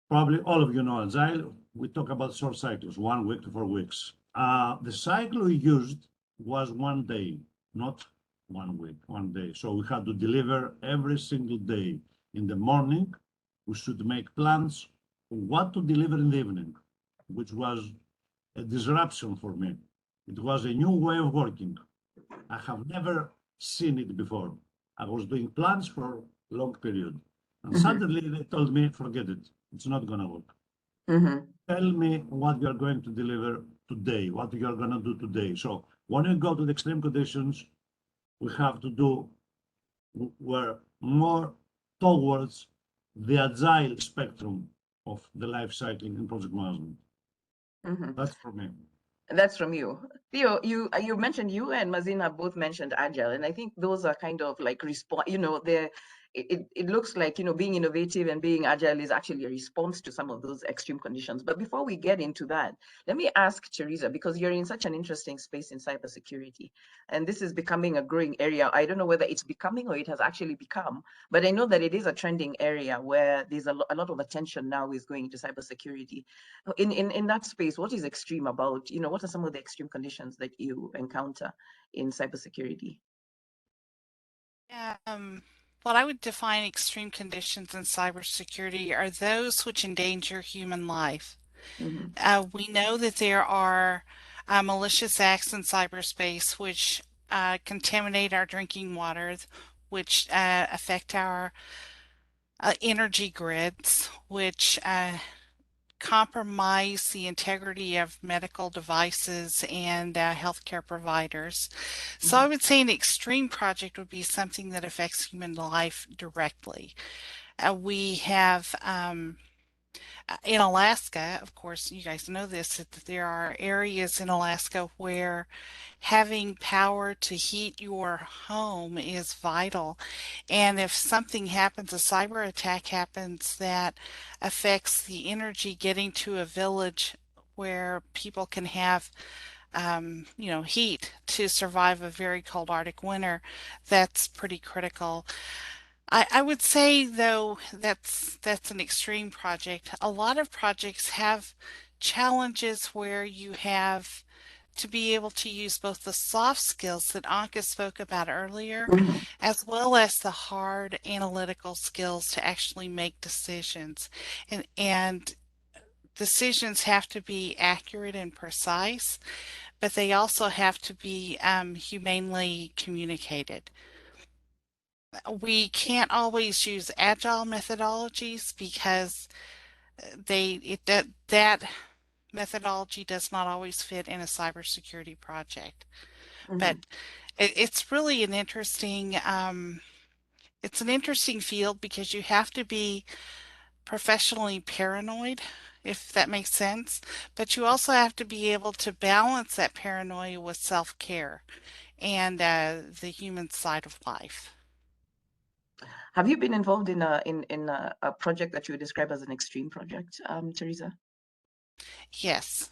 probably all of you know Agile, we talk about short cycles, 1 week to 4 weeks. The cycle we used was 1 day, not 1 week, 1 day. So we had to deliver every single day. In the morning, we should make plans for what to deliver in the evening, which was a disruption for me. It was a new way of working. I have never seen it before. I was doing plans for a long period. And suddenly they told me, forget it. It's not going to work. Tell me what you're going to deliver today, what you're going to do today. So when we go to the extreme conditions, we have to do, we're more towards the agile spectrum of the life cycle in project management. That's for me. That's from you. Theo, you mentioned, you and Mazin have both mentioned agile, and I think those are kind of like it looks like, being innovative and being agile is actually a response to some of those extreme conditions. But before we get into that, let me ask Teresa, because you're in such an interesting space in cybersecurity, and this is becoming a growing area. I don't know whether it's becoming or it has actually become, but I know that it is a trending area where there's a lot of attention now is going into cybersecurity. In that space, what is extreme about, what are some of the extreme conditions that you encounter in cybersecurity? Yeah, Well, I would define extreme conditions in cybersecurity are those which endanger human life. We know that there are malicious acts in cyberspace which contaminate our drinking water, which affect our energy grids, which compromise the integrity of medical devices and healthcare providers. So I would say an extreme project would be something that affects human life directly. We have in Alaska, of course, you guys know this, that there are areas in Alaska where having power to heat your home is vital. And if something happens, a cyber attack happens that affects the energy getting to a village where people can have heat to survive a very cold Arctic winter, that's pretty critical. I would say though that's an extreme project. A lot of projects have challenges where you have to be able to use both the soft skills that Anka spoke about earlier, as well as the hard analytical skills to actually make decisions. And decisions have to be accurate and precise, but they also have to be humanely communicated. We can't always use agile methodologies because that methodology does not always fit in a cybersecurity project. But it's really an interesting it's an interesting field because you have to be professionally paranoid, if that makes sense, but you also have to be able to balance that paranoia with self-care and the human side of life. Have you been involved in a project that you would describe as an extreme project, Teresa? Yes.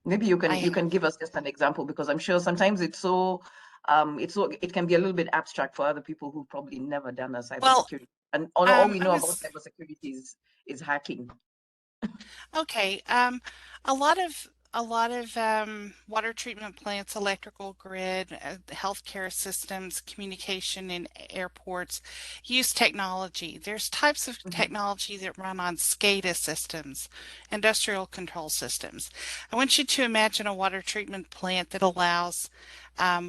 Maybe you can give us just an example, because I'm sure sometimes it can be a little bit abstract for other people who've probably never done a cybersecurity. And all we know about cybersecurity is hacking. Okay. A lot of water treatment plants, electrical grid, healthcare systems, communication in airports use technology. There's types of technology that run on SCADA systems, industrial control systems. I want you to imagine a water treatment plant that allows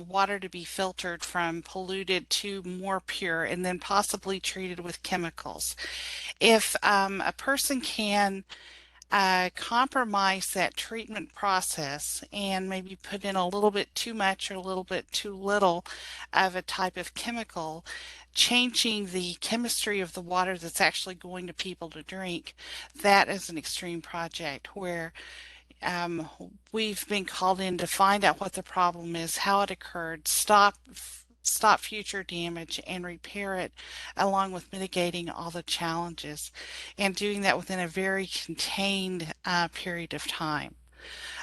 water to be filtered from polluted to more pure and then possibly treated with chemicals. If a person can compromise that treatment process and maybe put in a little bit too much or a little bit too little of a type of chemical, changing the chemistry of the water that's actually going to people to drink, that is an extreme project where we've been called in to find out what the problem is, how it occurred, stop future damage and repair it, along with mitigating all the challenges, and doing that within a very contained period of time.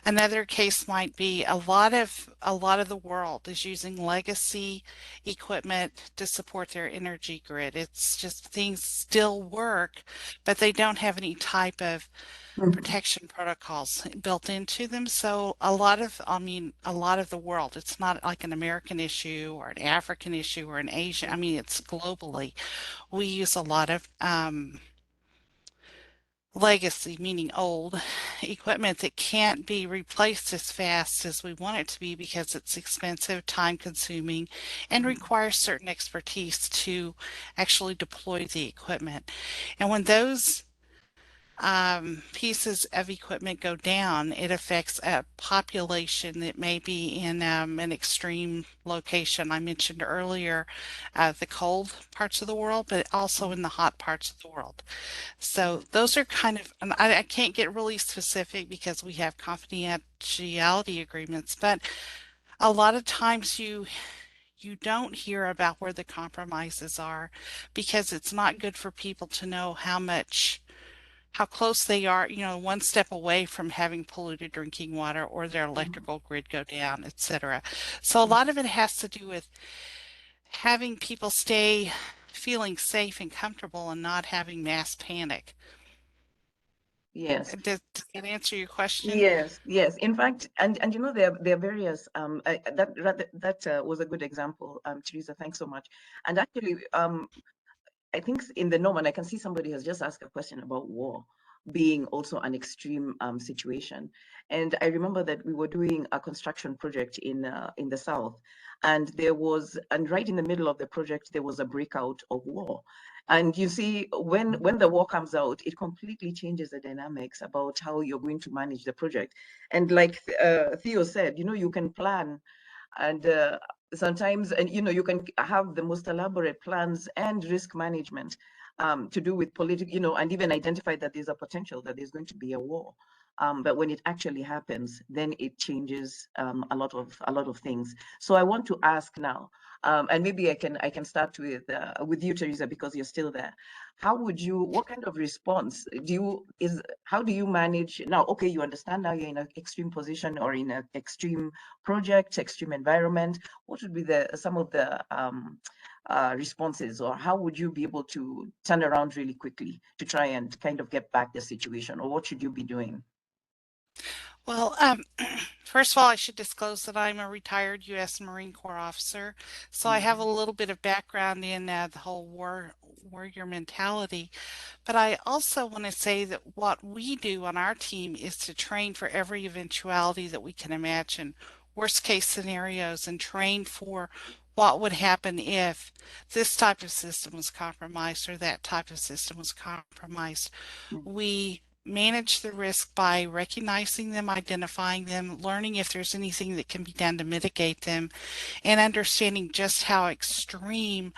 Another case might be a lot of the world is using legacy equipment to support their energy grid. It's just things still work, but they don't have any type of protection protocols built into them. So a lot of the world, it's not like an American issue or an African issue or an Asian, it's globally. We use a lot of legacy, meaning old equipment that can't be replaced as fast as we want it to be because it's expensive, time consuming, and requires certain expertise to actually deploy the equipment. And when those pieces of equipment go down, it affects a population that may be in an extreme location. I mentioned earlier the cold parts of the world, but also in the hot parts of the world. So those are kind of, and I can't get really specific because we have confidentiality agreements, but a lot of times you don't hear about where the compromises are because it's not good for people to know how close they are, one step away from having polluted drinking water or their electrical grid go down, etc. So a lot of it has to do with having people stay feeling safe and comfortable and not having mass panic. Yes. Does that answer your question? Yes, yes. In fact, and you know, there are various that was a good example, Teresa. Thanks so much. And actually, I think in the norm, and I can see somebody has just asked a question about war being also an extreme situation. And I remember that we were doing a construction project in the south, and right in the middle of the project there was a breakout of war. And you see, when the war comes out, it completely changes the dynamics about how you're going to manage the project. And like Theo said, you know, you can plan, and sometimes, and you know, you can have the most elaborate plans and risk management to do with political, you know, and even identify that there's a potential that there's going to be a war. But when it actually happens, then it changes a lot of things. So I want to ask now, and maybe I can start with you, Teresa, because you're still there. What kind of response how do you manage now? Okay, you understand now you're in an extreme position or in an extreme project, extreme environment. What would be some of the responses, or how would you be able to turn around really quickly to try and kind of get back the situation, or what should you be doing? Well, first of all, I should disclose that I'm a retired U.S. Marine Corps officer, so I have a little bit of background in the whole warrior mentality. But I also want to say that what we do on our team is to train for every eventuality that we can imagine, worst case scenarios, and train for what would happen if this type of system was compromised or that type of system was compromised. We manage the risk by recognizing them, identifying them, learning if there's anything that can be done to mitigate them, and understanding just how extreme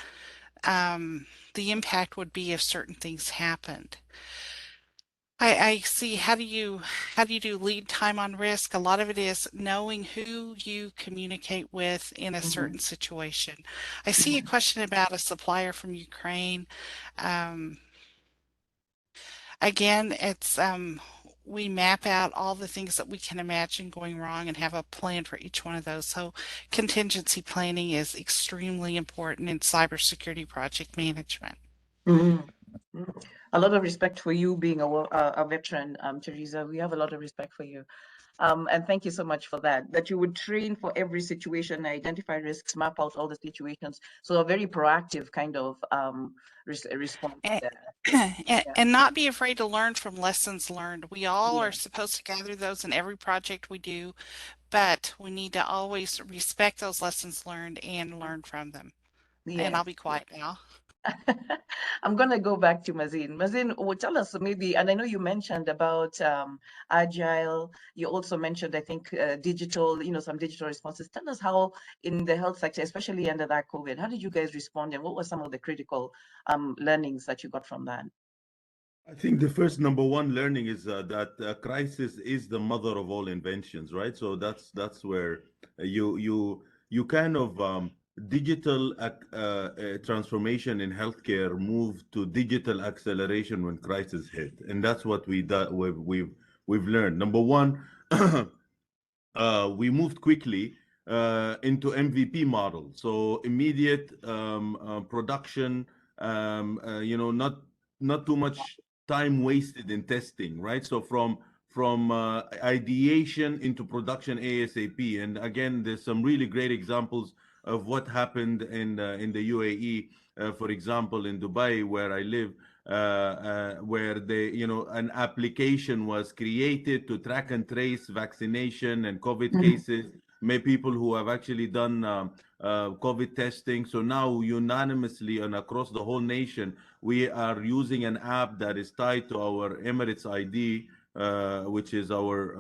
the impact would be if certain things happened. I see. How do you do lead time on risk? A lot of it is knowing who you communicate with in a certain situation. I see a question about a supplier from Ukraine. Again, it's we map out all the things that we can imagine going wrong and have a plan for each one of those. So contingency planning is extremely important in cybersecurity project management. A lot of respect for you being a veteran, Teresa. We have a lot of respect for you. And thank you so much for that you would train for every situation, identify risks, map out all the situations. So a very proactive kind of response there. And not be afraid to learn from lessons learned. We all are supposed to gather those in every project we do, but we need to always respect those lessons learned and learn from them. And I'll be quiet now. I'm going to go back to Mazin. Mazin, tell us maybe, and I know you mentioned about agile. You also mentioned, I think, digital, you know, some digital responses. Tell us how in the health sector, especially under that COVID, how did you guys respond, and what were some of the critical learnings that you got from that? I think the first number one learning is that crisis is the mother of all inventions, right? So that's where you kind of digital transformation in healthcare moved to digital acceleration when crisis hit, and that's what we've learned. Number one, we moved quickly into MVP model, so immediate production. You know, not too much time wasted in testing, right? So from ideation into production ASAP. And again, there's some really great examples of what happened in the UAE, for example, in Dubai, where I live, where an application was created to track and trace vaccination and COVID cases, people who have actually done COVID testing. So now unanimously and across the whole nation, we are using an app that is tied to our Emirates ID, which is our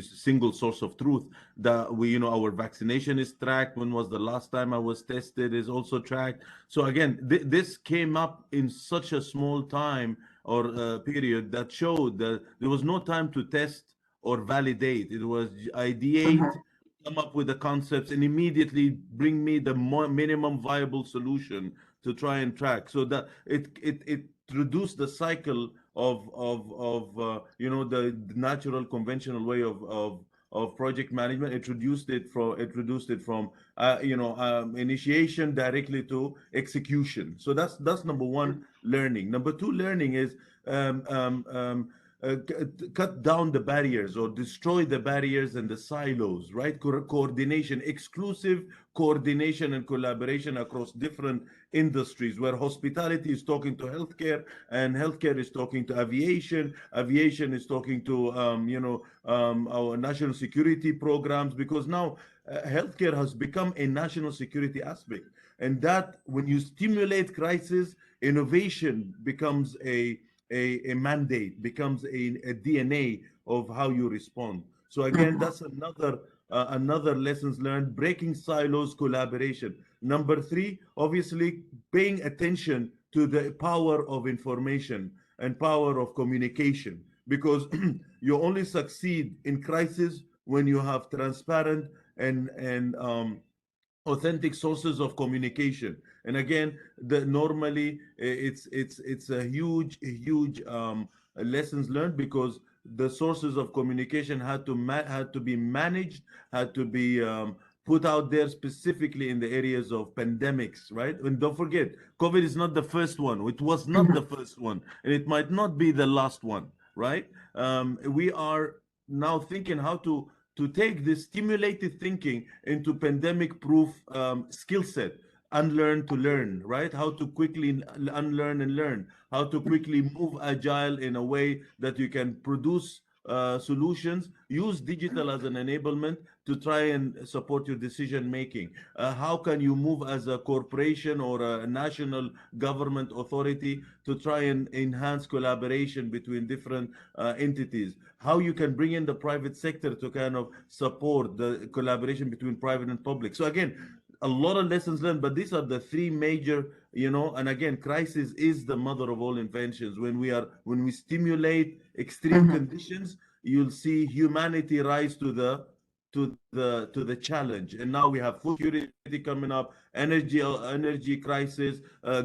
single source of truth. That our vaccination is tracked. When was the last time I was tested is also tracked. So again, this came up in such a small time or period that showed that there was no time to test or validate. It was ideate, come up with the concepts, and immediately bring me the minimum viable solution to try and track. So that it reduced the cycle of the natural conventional way of project management. It reduced it from initiation directly to execution. So that's number one learning. Number two learning is um, um, um, cut down the barriers or destroy the barriers and the silos, right? Coordination, exclusive coordination and collaboration across different industries, where hospitality is talking to healthcare, and healthcare is talking to aviation, aviation is talking to our national security programs, because now healthcare has become a national security aspect. And that, when you stimulate crisis, innovation becomes a mandate, becomes a DNA of how you respond. So again, that's another lessons learned: breaking silos, collaboration. Number three, obviously, paying attention to the power of information and power of communication, because you only succeed in crisis when you have transparent and authentic sources of communication. And again, normally it's a huge lessons learned, because the sources of communication had to be managed, had to be put out there, specifically in the areas of pandemics, right? And don't forget, COVID is not the first one. It was not the first one, and it might not be the last one, right? We are now thinking how to take this stimulated thinking into pandemic proof skill set. Unlearn to learn, right? How to quickly unlearn and learn, how to quickly move agile in a way that you can produce solutions. Use digital as an enablement to try and support your decision making. How can you move as a corporation or a national government authority to try and enhance collaboration between different entities? How you can bring in the private sector to kind of support the collaboration between private and public. So again, a lot of lessons learned, but these are the three major, and again, crisis is the mother of all inventions. When we stimulate extreme conditions, you'll see humanity rise to the challenge. And now we have food security coming up, energy crisis,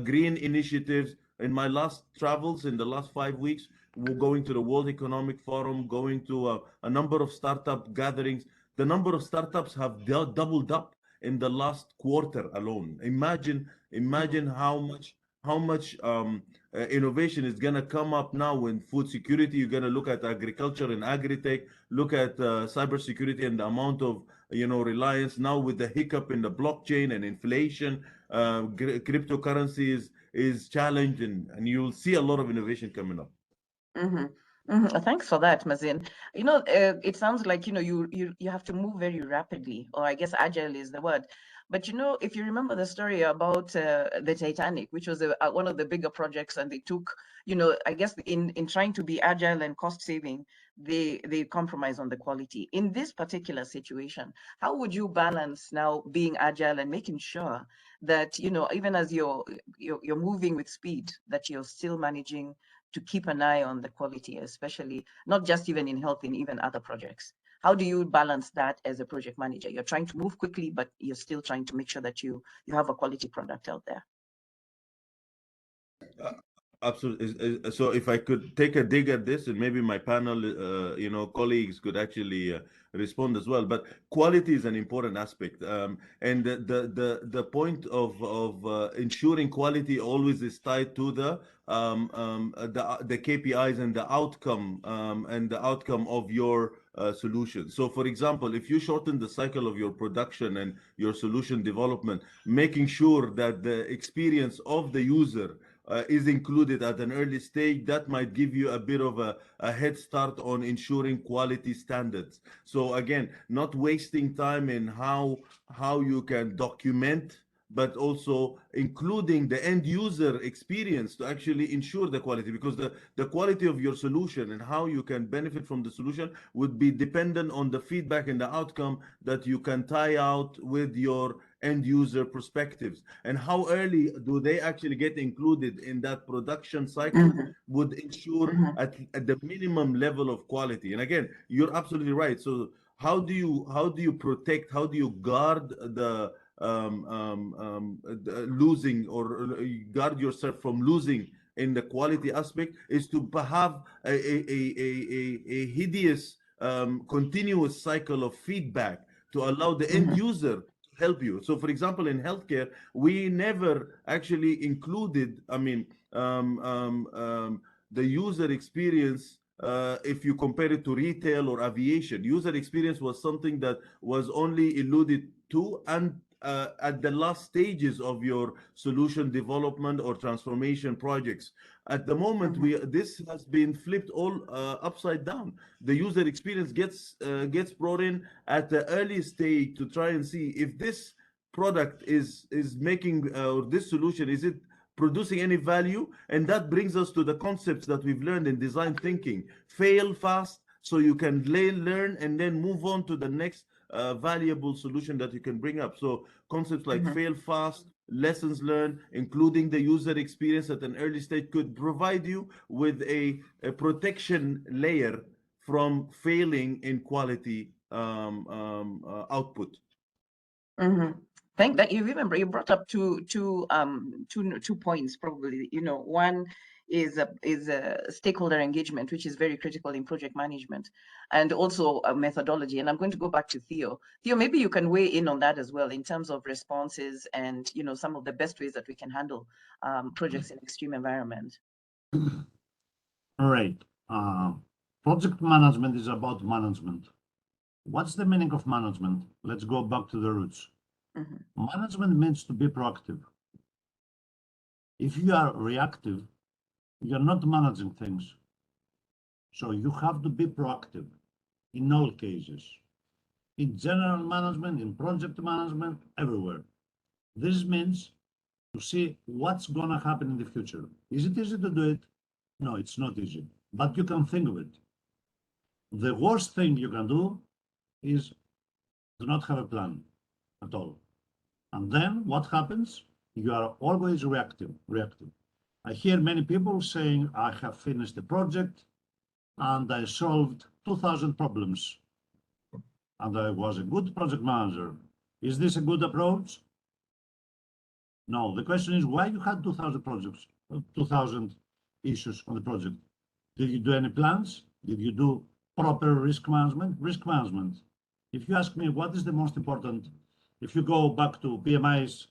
green initiatives. In my last travels in the last 5 weeks, we're going to the World Economic Forum, going to a number of startup gatherings. The number of startups have doubled up in the last quarter alone. Imagine how much innovation is going to come up now in food security. You're going to look at agriculture and agri-tech, look at cybersecurity and the amount of reliance now with the hiccup in the blockchain and inflation. Cryptocurrency is challenged, and you'll see a lot of innovation coming up. Thanks for that, Mazin. It sounds like you have to move very rapidly, or I guess agile is the word. But if you remember the story about the Titanic, which was one of the bigger projects, and they took, I guess in trying to be agile and cost saving, they compromise on the quality. In this particular situation, how would you balance now being agile and making sure that even as you're moving with speed, that you're still managing to keep an eye on the quality, especially not just even in health, in even other projects? How do you balance that as a project manager? You're trying to move quickly, but you're still trying to make sure that you have a quality product out there. Absolutely. So if I could take a dig at this, and maybe my panel, colleagues could actually respond as well. But quality is an important aspect, and the point of ensuring quality always is tied to the KPIs and the outcome of your solution. So, for example, if you shorten the cycle of your production and your solution development, making sure that the experience of the user is included at an early stage, that might give you a bit of a head start on ensuring quality standards. So again, not wasting time in how you can document, but also including the end user experience to actually ensure the quality, because the quality of your solution and how you can benefit from the solution would be dependent on the feedback and the outcome that you can tie out with your end user perspectives. And how early do they actually get included in that production cycle would ensure at the minimum level of quality. And again, you're absolutely right. So how do you protect, how do you guard the losing, or guard yourself from losing in the quality aspect, is to have a hideous continuous cycle of feedback to allow the end user help you. So for example, in healthcare, we never actually included, the user experience, if you compare it to retail or aviation, user experience was something that was only alluded to and at the last stages of your solution development or transformation projects. At the moment, this has been flipped all upside down. The user experience gets brought in at the early stage to try and see if this product is making or this solution, is it producing any value? And that brings us to the concepts that we've learned in design thinking. Fail fast so you can learn and then move on to the next valuable solution that you can bring up. So concepts like fail fast, lessons learned, including the user experience at an early stage, could provide you with a protection layer from failing in quality output. Thank that. You remember you brought up two points probably. One is a stakeholder engagement, which is very critical in project management, and also a methodology. And I'm going to go back to Theo. Theo, maybe you can weigh in on that as well in terms of responses and some of the best ways that we can handle projects in extreme environment. All right. Project management is about management. What's the meaning of management? Let's go back to the roots. Management means to be proactive. If you are reactive, you're not managing things. So you have to be proactive in all cases. In general management, in project management, everywhere. This means to see what's going to happen in the future. Is it easy to do it? No, it's not easy, but you can think of it. The worst thing you can do is do not have a plan at all. And then what happens? You are always reactive. I hear many people saying, I have finished the project and I solved 2,000 problems. And I was a good project manager. Is this a good approach? No, the question is why you had 2,000 projects, 2,000 issues on the project. Did you do any plans? Did you do proper risk management? Risk management. If you ask me what is the most important, if you go back to PMI's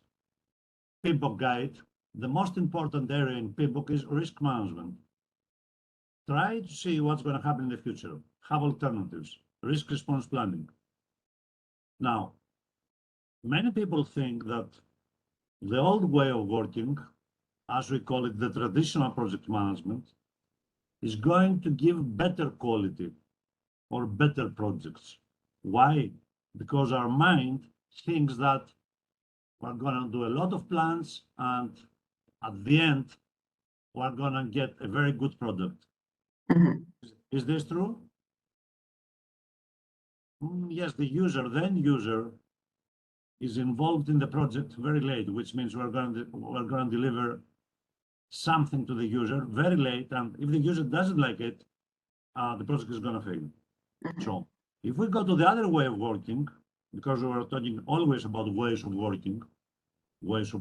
PMBOK guide, the most important area in PMBOK is risk management. Try to see what's going to happen in the future. Have alternatives. Risk response planning. Now, many people think that the old way of working, as we call it, the traditional project management, is going to give better quality or better projects. Why? Because our mind thinks that we're going to do a lot of plans and at the end, we're going to get a very good product. Is this true? Yes, the end user is involved in the project very late, which means we're going to deliver something to the user very late, and if the user doesn't like it, the project is going to fail. So if we go to the other way of working, because we were talking always about ways of working, if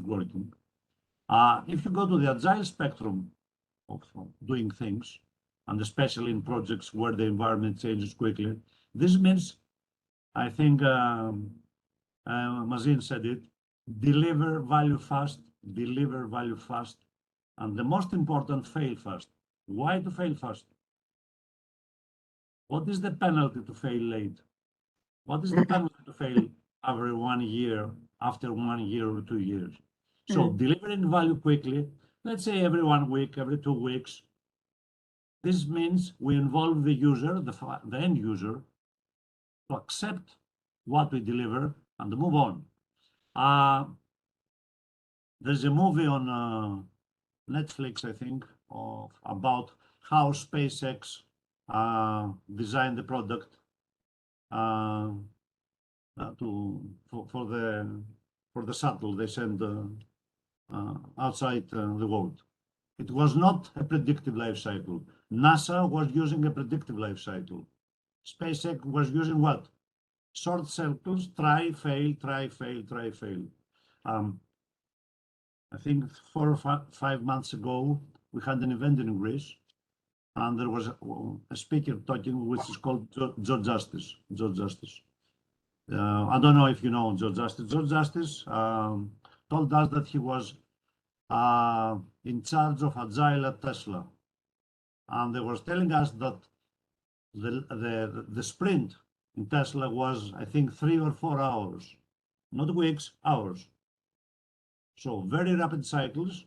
you go to the agile spectrum of doing things, and especially in projects where the environment changes quickly, this means, I think Mazin said it, deliver value fast, and the most important, fail fast. Why to fail fast? What is the penalty to fail late? What is the penalty to fail after 1 year or 2 years? So delivering value quickly, let's say every 1 week, every 2 weeks. This means we involve the user, the end user, to accept what we deliver and to move on. There's a movie on Netflix, I think, about how SpaceX designed the product for the shuttle they send outside the world. It was not a predictive life cycle. NASA was using a predictive life cycle. SpaceX was using what? Short circles, try, fail, try, fail, try, fail. I think 4 or 5 months ago, we had an event in Greece, and there was a speaker talking, which is called Joe Justice. I don't know if you know Joe Justice. Joe Justice told us that he was in charge of Agile at Tesla. and they were telling us that the sprint in Tesla was, I think, 3 or 4 hours, not weeks, hours. So very rapid cycles,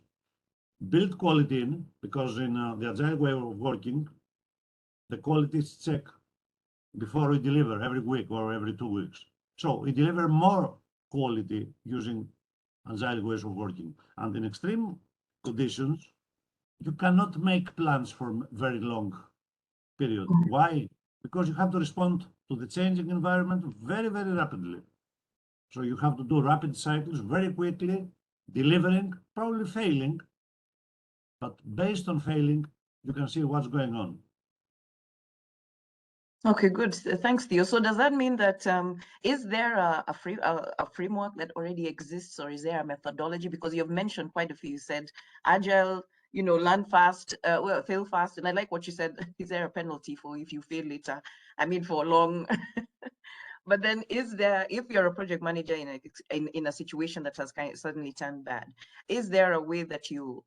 build quality in, because in the agile way of working, the quality is checked before we deliver every week or every 2 weeks. So we deliver more quality using agile ways of working. And in extreme conditions, you cannot make plans for very long period. Why? Because you have to respond to the changing environment very, very rapidly. So you have to do rapid cycles very quickly, delivering, probably failing, but based on failing, you can see what's going on. Okay, good. Thanks, Theo. So does that mean that is there a framework that already exists, or is there a methodology? Because you've mentioned quite a few. You said agile, learn fast, well, fail fast, and I like what you said. Is there a penalty for if you fail later? I mean, for long. But then, is there, if you're a project manager in a situation that has kind of suddenly turned bad, is there a way that you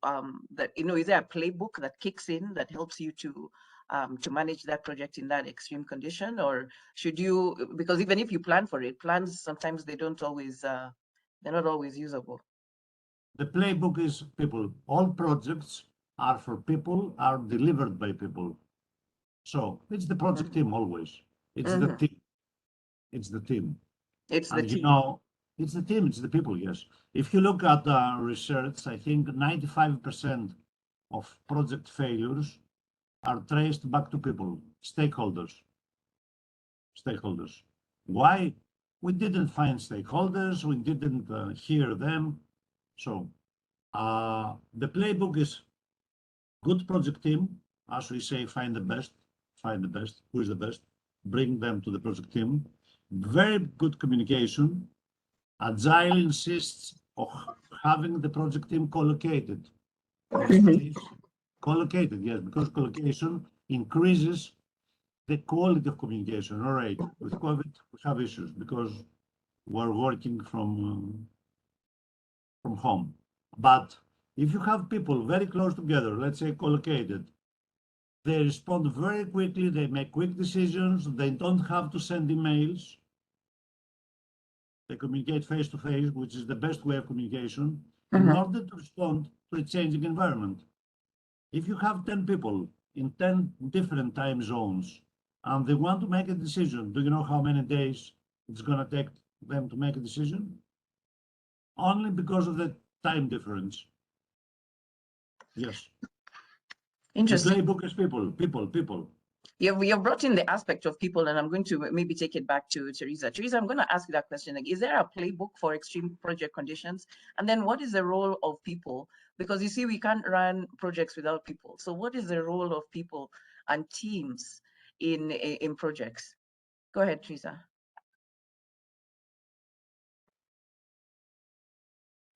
is there a playbook that kicks in that helps you to manage that project in that extreme condition? Or should you, because even if you plan for it, plans sometimes they don't always they're not always usable. The playbook is people. All projects are for people, are delivered by people. So it's the project team always. It's the team. It's the team. It's the And team. It's the team, it's the people, yes. If you look at the research, I think 95% of project failures are traced back to people, stakeholders. Why? We didn't find stakeholders, we didn't hear them. So the playbook is good project team, as we say, find the best, who is the best, bring them to the project team. Very good communication. Agile insists on having the project team collocated. Collocated, yes, because collocation increases the quality of communication. All right, with COVID, we have issues because we're working from home. But if you have people very close together, let's say collocated, they respond very quickly, they make quick decisions, they don't have to send emails. They communicate face to face, which is the best way of communication, in order to respond to a changing environment. If you have 10 people in 10 different time zones and they want to make a decision, do you know how many days it's going to take them to make a decision? Only because of the time difference. Yes. Interesting. The playbook is people. Yeah, we have brought in the aspect of people, and I'm going to maybe take it back to Teresa. Teresa, I'm going to ask you that question. Like, is there a playbook for extreme project conditions? And then what is the role of people? Because you see, we can't run projects without people. So what is the role of people and teams in projects? Go ahead, Teresa.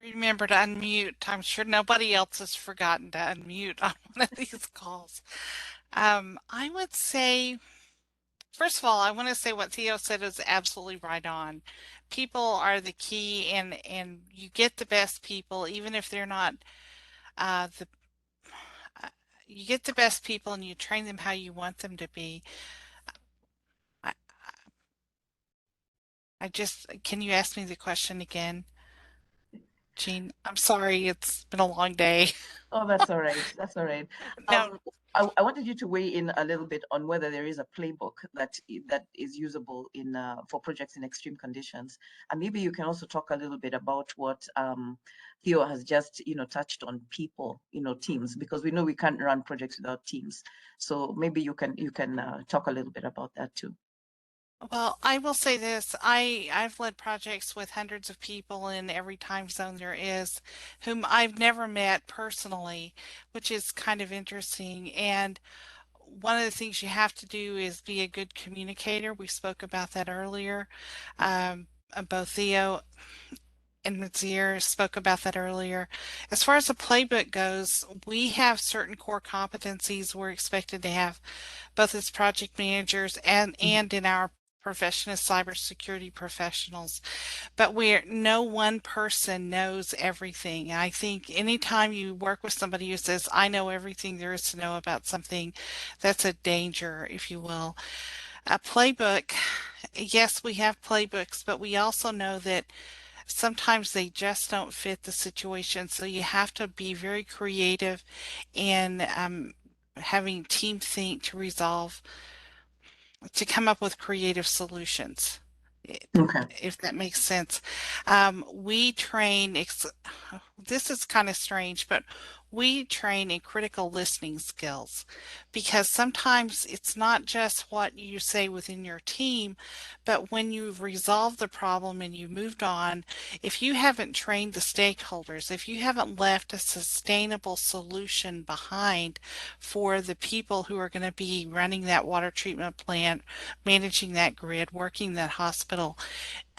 Remember to unmute. I'm sure nobody else has forgotten to unmute on one of these calls. I would say, first of all, I want to say what Theo said is absolutely right on. People are the key, and you get the best people, even if they're not you get the best people and you train them how you want them to be. Can you ask me the question again, Jean? I'm sorry, it's been a long day. Oh, that's all right. That's all right. No. I wanted you to weigh in a little bit on whether there is a playbook that is usable for projects in extreme conditions, and maybe you can also talk a little bit about what Theo has just touched on, people, teams, because we know we can't run projects without teams. So maybe you can talk a little bit about that too. Well, I will say this. I've led projects with hundreds of people in every time zone there is, whom I've never met personally, which is kind of interesting. And one of the things you have to do is be a good communicator. We spoke about that earlier. Both Theo and Nazir spoke about that earlier. As far as the playbook goes, we have certain core competencies we're expected to have both as project managers and in our profession as cybersecurity professionals, but no one person knows everything. I think anytime you work with somebody who says, I know everything there is to know about something, that's a danger, if you will. A playbook, yes, we have playbooks, but we also know that sometimes they just don't fit the situation. So you have to be very creative in having team think to come up with creative solutions, Okay. if that makes sense. We train, this is kind of strange, but we train in critical listening skills, because sometimes it's not just what you say within your team, but when you've resolved the problem and you moved on, if you haven't trained the stakeholders, if you haven't left a sustainable solution behind for the people who are going to be running that water treatment plant, managing that grid, working that hospital,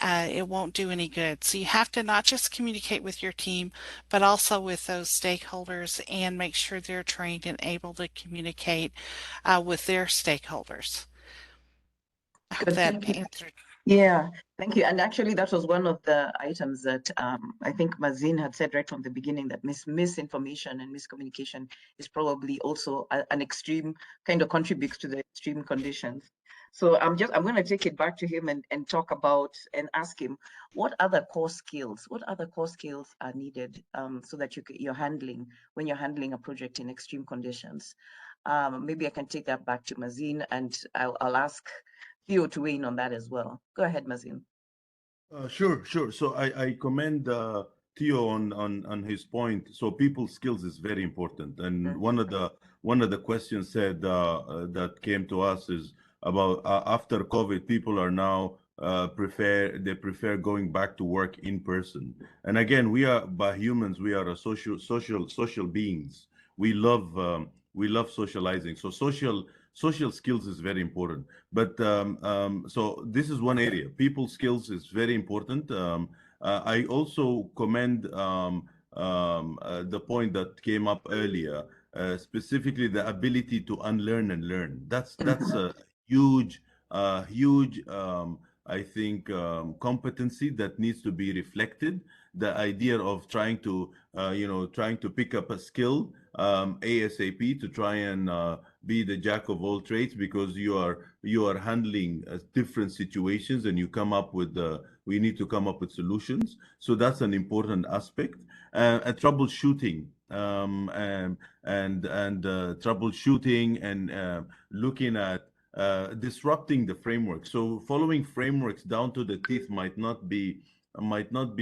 it won't do any good. So you have to not just communicate with your team, but also with those stakeholders, and make sure they're trained and able to communicate with their stakeholders. I hope Good, that thank you. answered. Yeah, thank you. And actually, that was one of the items that I think Mazin had said right from the beginning, that misinformation and miscommunication is probably also an extreme, kind of contributes to the extreme conditions. So I'm going to take it back to him and talk about and ask him, what other core skills are needed so that you're handling, when you're handling a project in extreme conditions? Maybe I can take that back to Mazin, and I'll ask Theo to weigh in on that as well. Go ahead, Mazin. Sure. So I commend Theo on his point. So people skills is very important, and one of the questions said that came to us is about after COVID, people are now prefer going back to work in person. And again, by humans, we are a social beings. We love socializing. So social skills is very important. But so this is one area. People skills is very important. I also commend the point that came up earlier, specifically the ability to unlearn and learn. That's a huge, I think, competency that needs to be reflected. The idea of trying to pick up a skill ASAP to try and be the jack of all trades, because you are handling different situations, and we need to come up with solutions. So that's an important aspect. Troubleshooting and troubleshooting and looking at disrupting the framework. So following frameworks down to the teeth might not be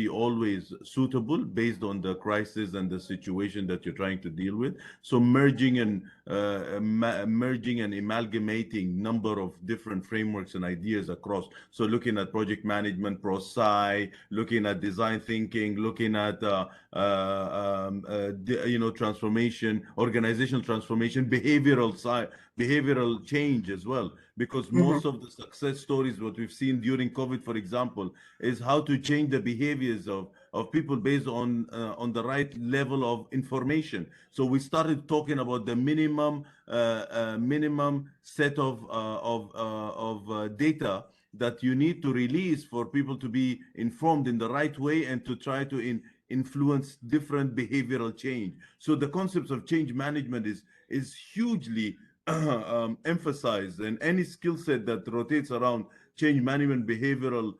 always suitable based on the crisis and the situation that you're trying to deal with. So merging and amalgamating number of different frameworks and ideas across. So looking at project management, ProSci, looking at design thinking, looking at transformation, organizational transformation, behavioral change as well, because most of the success stories, what we've seen during COVID, for example, is how to change the behaviors of people based on the right level of information. So we started talking about the minimum set of data that you need to release for people to be informed in the right way and to try to influence different behavioral change. So the concepts of change management is hugely emphasized, and any skill set that rotates around change management, behavioral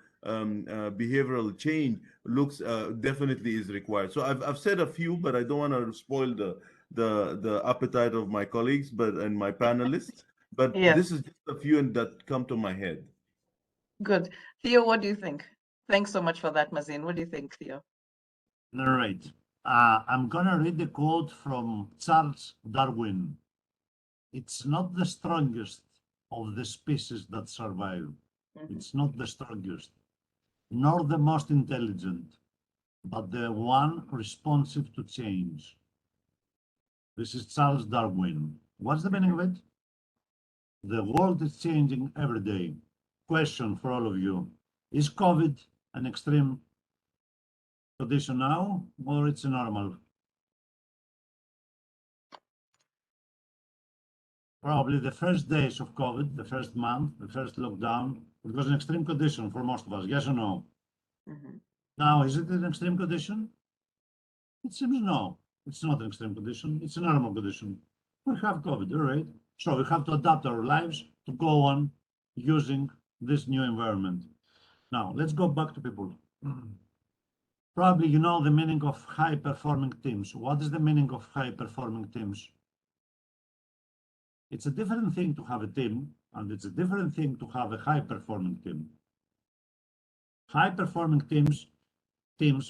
change looks definitely is required. So I've said a few, but I don't want to spoil the appetite of my colleagues and my panelists. But this is just a few that come to my head. Good. Theo, what do you think? Thanks so much for that, Mazin. What do you think, Theo? All right. I'm going to read the quote from Charles Darwin. It's not the strongest of the species that survive. It's not the strongest, nor the most intelligent, but the one responsive to change. This is Charles Darwin. What's the meaning of it? The world is changing every day. Question for all of you. Is COVID an extreme condition now, or it's normal? probably the first days of COVID, the first month, the first lockdown, it was an extreme condition for most of us, yes or no? Mhm. Now, is it an extreme condition? It seems no, it's not an extreme condition, it's a normal condition. We have COVID, all right? So we have to adapt our lives to go on using this new environment. Now, let's go back to people. Probably you know the meaning of high-performing teams. What is the meaning of high-performing teams? It's a different thing to have a team, and it's a different thing to have a high-performing team. High-performing teams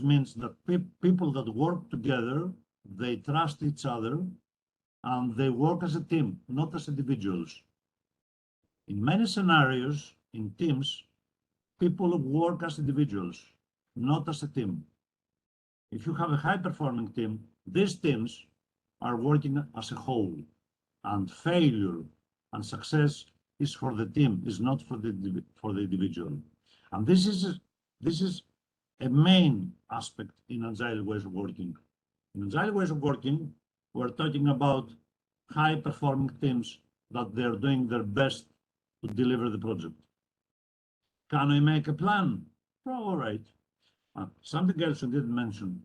means that people that work together, they trust each other, and they work as a team, not as individuals. In many scenarios, in teams, people work as individuals, not as a team. If you have a high-performing team, these teams are working as a whole, and failure and success is for the team, is not for the individual. And this is a main aspect in agile ways of working. In agile ways of working, we're talking about high-performing teams that they're doing their best to deliver the project. Can I make a plan? Oh, all right. Something else you didn't mention.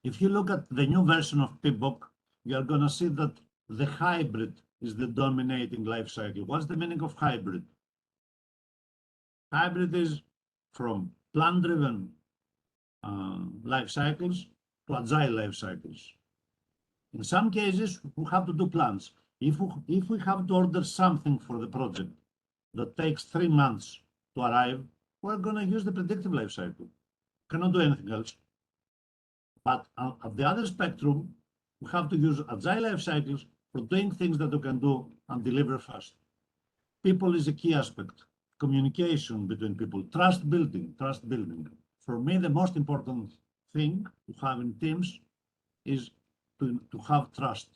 If you look at the new version of PBOK, you're going to see that the hybrid is the dominating life cycle. What's the meaning of hybrid? Hybrid is from plan-driven life cycles to agile life cycles. In some cases, we have to do plans. If we have to order something for the project that takes 3 months to arrive, we're going to use the predictive life cycle. Cannot do anything else. But at the other spectrum, we have to use agile life cycles for doing things that we can do and deliver fast. People is a key aspect. Communication between people, trust building. For me, the most important thing to have in teams is to have trust.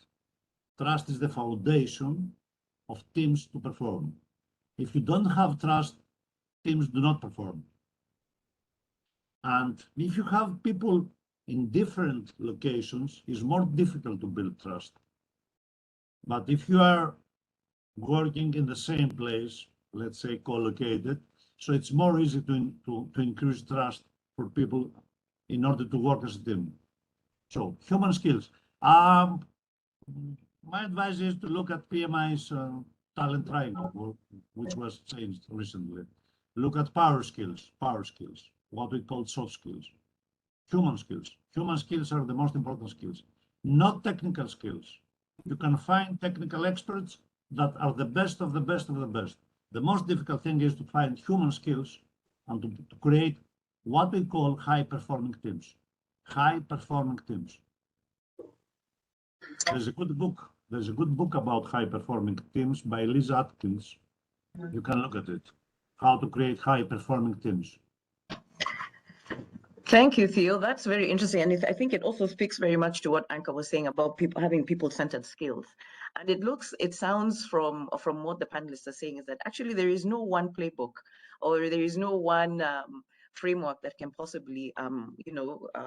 Trust is the foundation of teams to perform. If you don't have trust, teams do not perform. And if you have people in different locations, it's more difficult to build trust. But if you are working in the same place, let's say co-located, so it's more easy to increase trust for people in order to work as a team. So human skills. My advice is to look at PMI's talent triangle, which was changed recently. Look at power skills, what we call soft skills. Human skills. Human skills are the most important skills, not technical skills. You can find technical experts that are the best of the best of the best. The most difficult thing is to find human skills and to create what we call high-performing teams. High-performing teams. There's a good book about high-performing teams by Liz Atkins. You can look at it. How to create high-performing teams. Thank you, Theo. That's very interesting. And I think it also speaks very much to what Anka was saying about people having people-centered skills. And it sounds from what the panelists are saying is that actually there is no one playbook or there is no one framework that can possibly,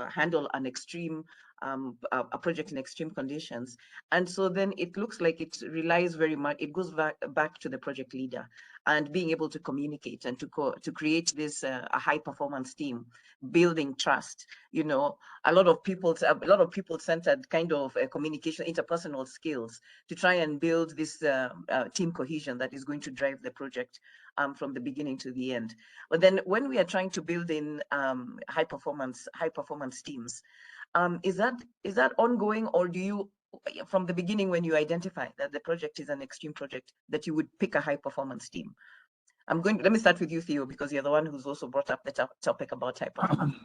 handle an extreme, a project in extreme conditions. And so then it looks like it relies very much, it goes back to the project leader and being able to communicate and to create this a high performance team, building trust. A lot of people-centered kind of communication, interpersonal skills to try and build this team cohesion that is going to drive the project from the beginning to the end. But then when we are trying to build in high performance teams, is that ongoing, or do you, from the beginning when you identify that the project is an extreme project, that you would pick a high performance team? Let me start with you, Theo, because you're the one who's also brought up the topic about high performance.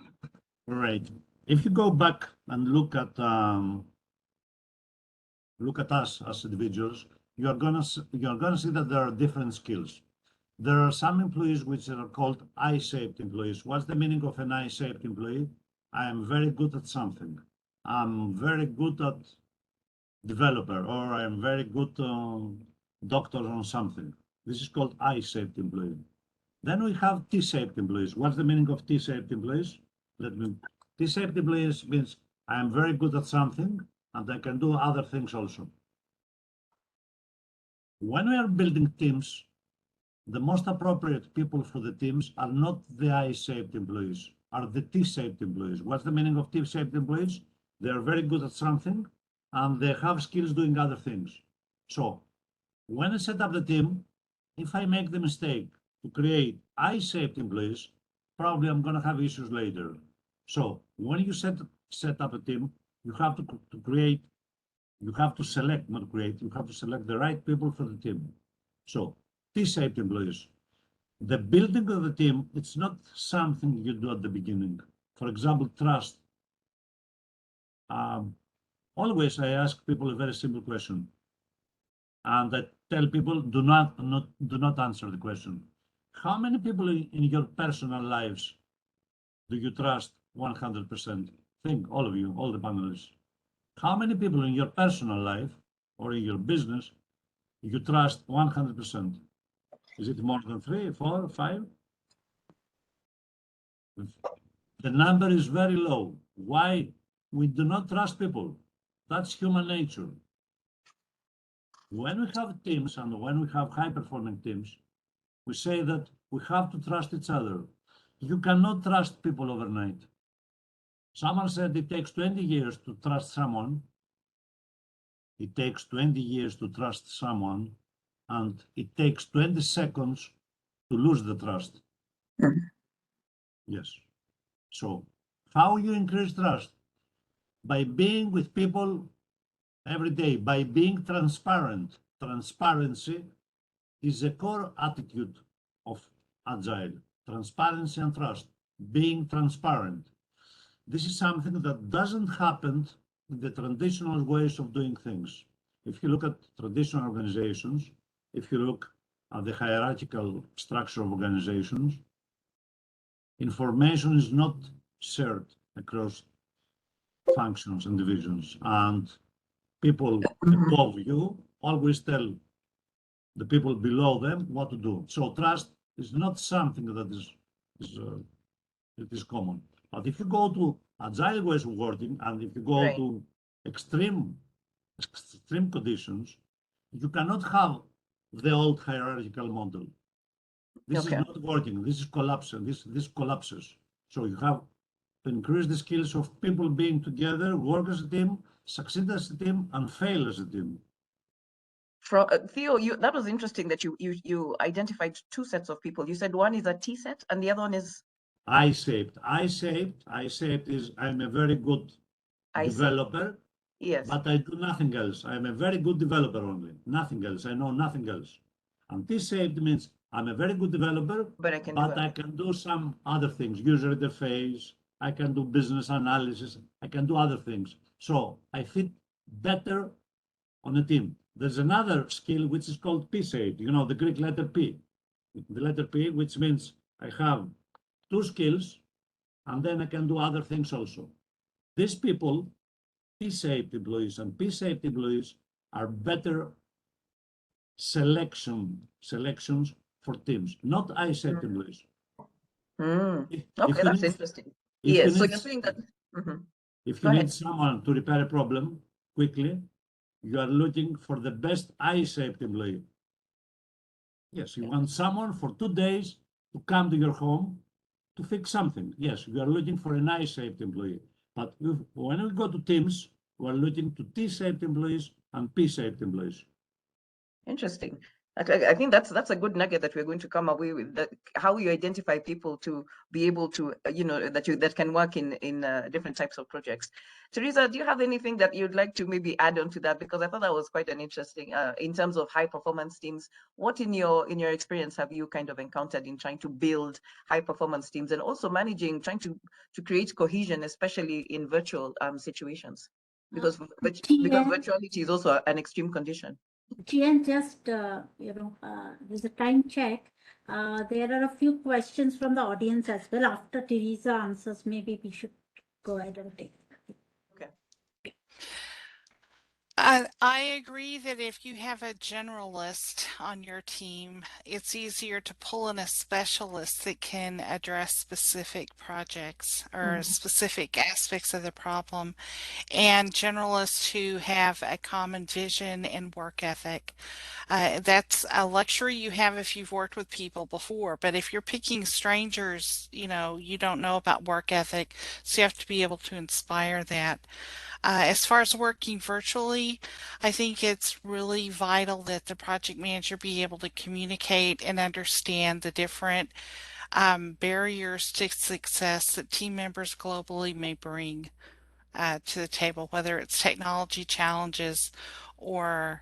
Right. If you go back and look at us as individuals, you're gonna see that there are different skills. There are some employees which are called I-shaped employees. What's the meaning of an I-shaped employee? I am very good at something. I'm very good at developer, or I am very good doctor on something. This is called I-shaped employee. Then we have T-shaped employees. What's the meaning of T-shaped employees? T-shaped employees means I am very good at something and I can do other things also. When we are building teams, the most appropriate people for the teams are not the I-shaped employees, are the T-shaped employees. What's the meaning of T-shaped employees? They are very good at something and they have skills doing other things. So when I set up the team, if I make the mistake to create I-shaped employees, probably I'm going to have issues later. So when you set up a team, you have to create, you have to select, not create, you have to select the right people for the team. So T-shaped employees. The building of the team, it's not something you do at the beginning. For example, trust. Always I ask people a very simple question. And I tell people, do not answer the question. How many people in your personal lives do you trust 100%? Think, all of you, all the panelists. How many people in your personal life or in your business you trust 100%? Is it more than 3, 4, 5? The number is very low. Why? We do not trust people. That's human nature. When we have teams and when we have high-performing teams, we say that we have to trust each other. You cannot trust people overnight. Someone said it takes 20 years to trust someone. It takes 20 years to trust someone, and it takes 20 seconds to lose the trust. Yes. So how you increase trust? By being with people every day, by being transparent. Transparency is a core attitude of Agile. Transparency and trust, being transparent. This is something that doesn't happen in the traditional ways of doing things. If you look at traditional organizations, if you look at the hierarchical structure of organizations, information is not shared across functions and divisions, and people above you always tell the people below them what to do. So trust is not something that is common. But if you go to agile ways of working, and if you go to extreme conditions, you cannot have the old hierarchical model. This is not working. This is collapsing. This collapses. So you have to increase the skills of people being together, work as a team, succeed as a team, and fail as a team. Theo, that was interesting that you identified two sets of people. You said one is a T set and the other one is I-shaped. I-shaped is I'm a very good developer, yes, but I do nothing else. I'm a very good developer only, nothing else. I know nothing else. And T-shaped means I'm a very good developer, but I can do some other things, user interface, I can do business analysis, I can do other things. So I fit better on a team. There's another skill which is called P-shaped, you know, the Greek letter P. The letter P, which means I have two skills, and then I can do other things also. These people, P-shaped employees and P-shaped employees, are better selections for teams, not I-shaped employees. Okay, that's interesting. Yes, so you're saying that. If you need someone to repair a problem quickly, you are looking for the best I-shaped employee. Yes, you want someone for 2 days to come to your home to fix something. Yes, you are looking for an I-shaped employee. But when we go to teams, we are looking to T-shaped employees and P-shaped employees. Interesting. I think that's a good nugget that we're going to come away with. That how you identify people to be able to, that can work in different types of projects. Teresa, do you have anything that you'd like to maybe add on to that? Because I thought that was quite an interesting in terms of high performance teams. What in your experience have you kind of encountered in trying to build high performance teams and also trying to create cohesion, especially in virtual situations? Because virtuality is also an extreme condition. Gian, just, there's a time check. There are a few questions from the audience as well. After Teresa answers, maybe we should go ahead and take. Okay. I agree that if you have a generalist on your team, it's easier to pull in a specialist that can address specific projects or specific aspects of the problem, and generalists who have a common vision and work ethic. That's a luxury you have if you've worked with people before, but if you're picking strangers, you don't know about work ethic, so you have to be able to inspire that. As far as working virtually, I think it's really vital that the project manager be able to communicate and understand the different barriers to success that team members globally may bring to the table, whether it's technology challenges or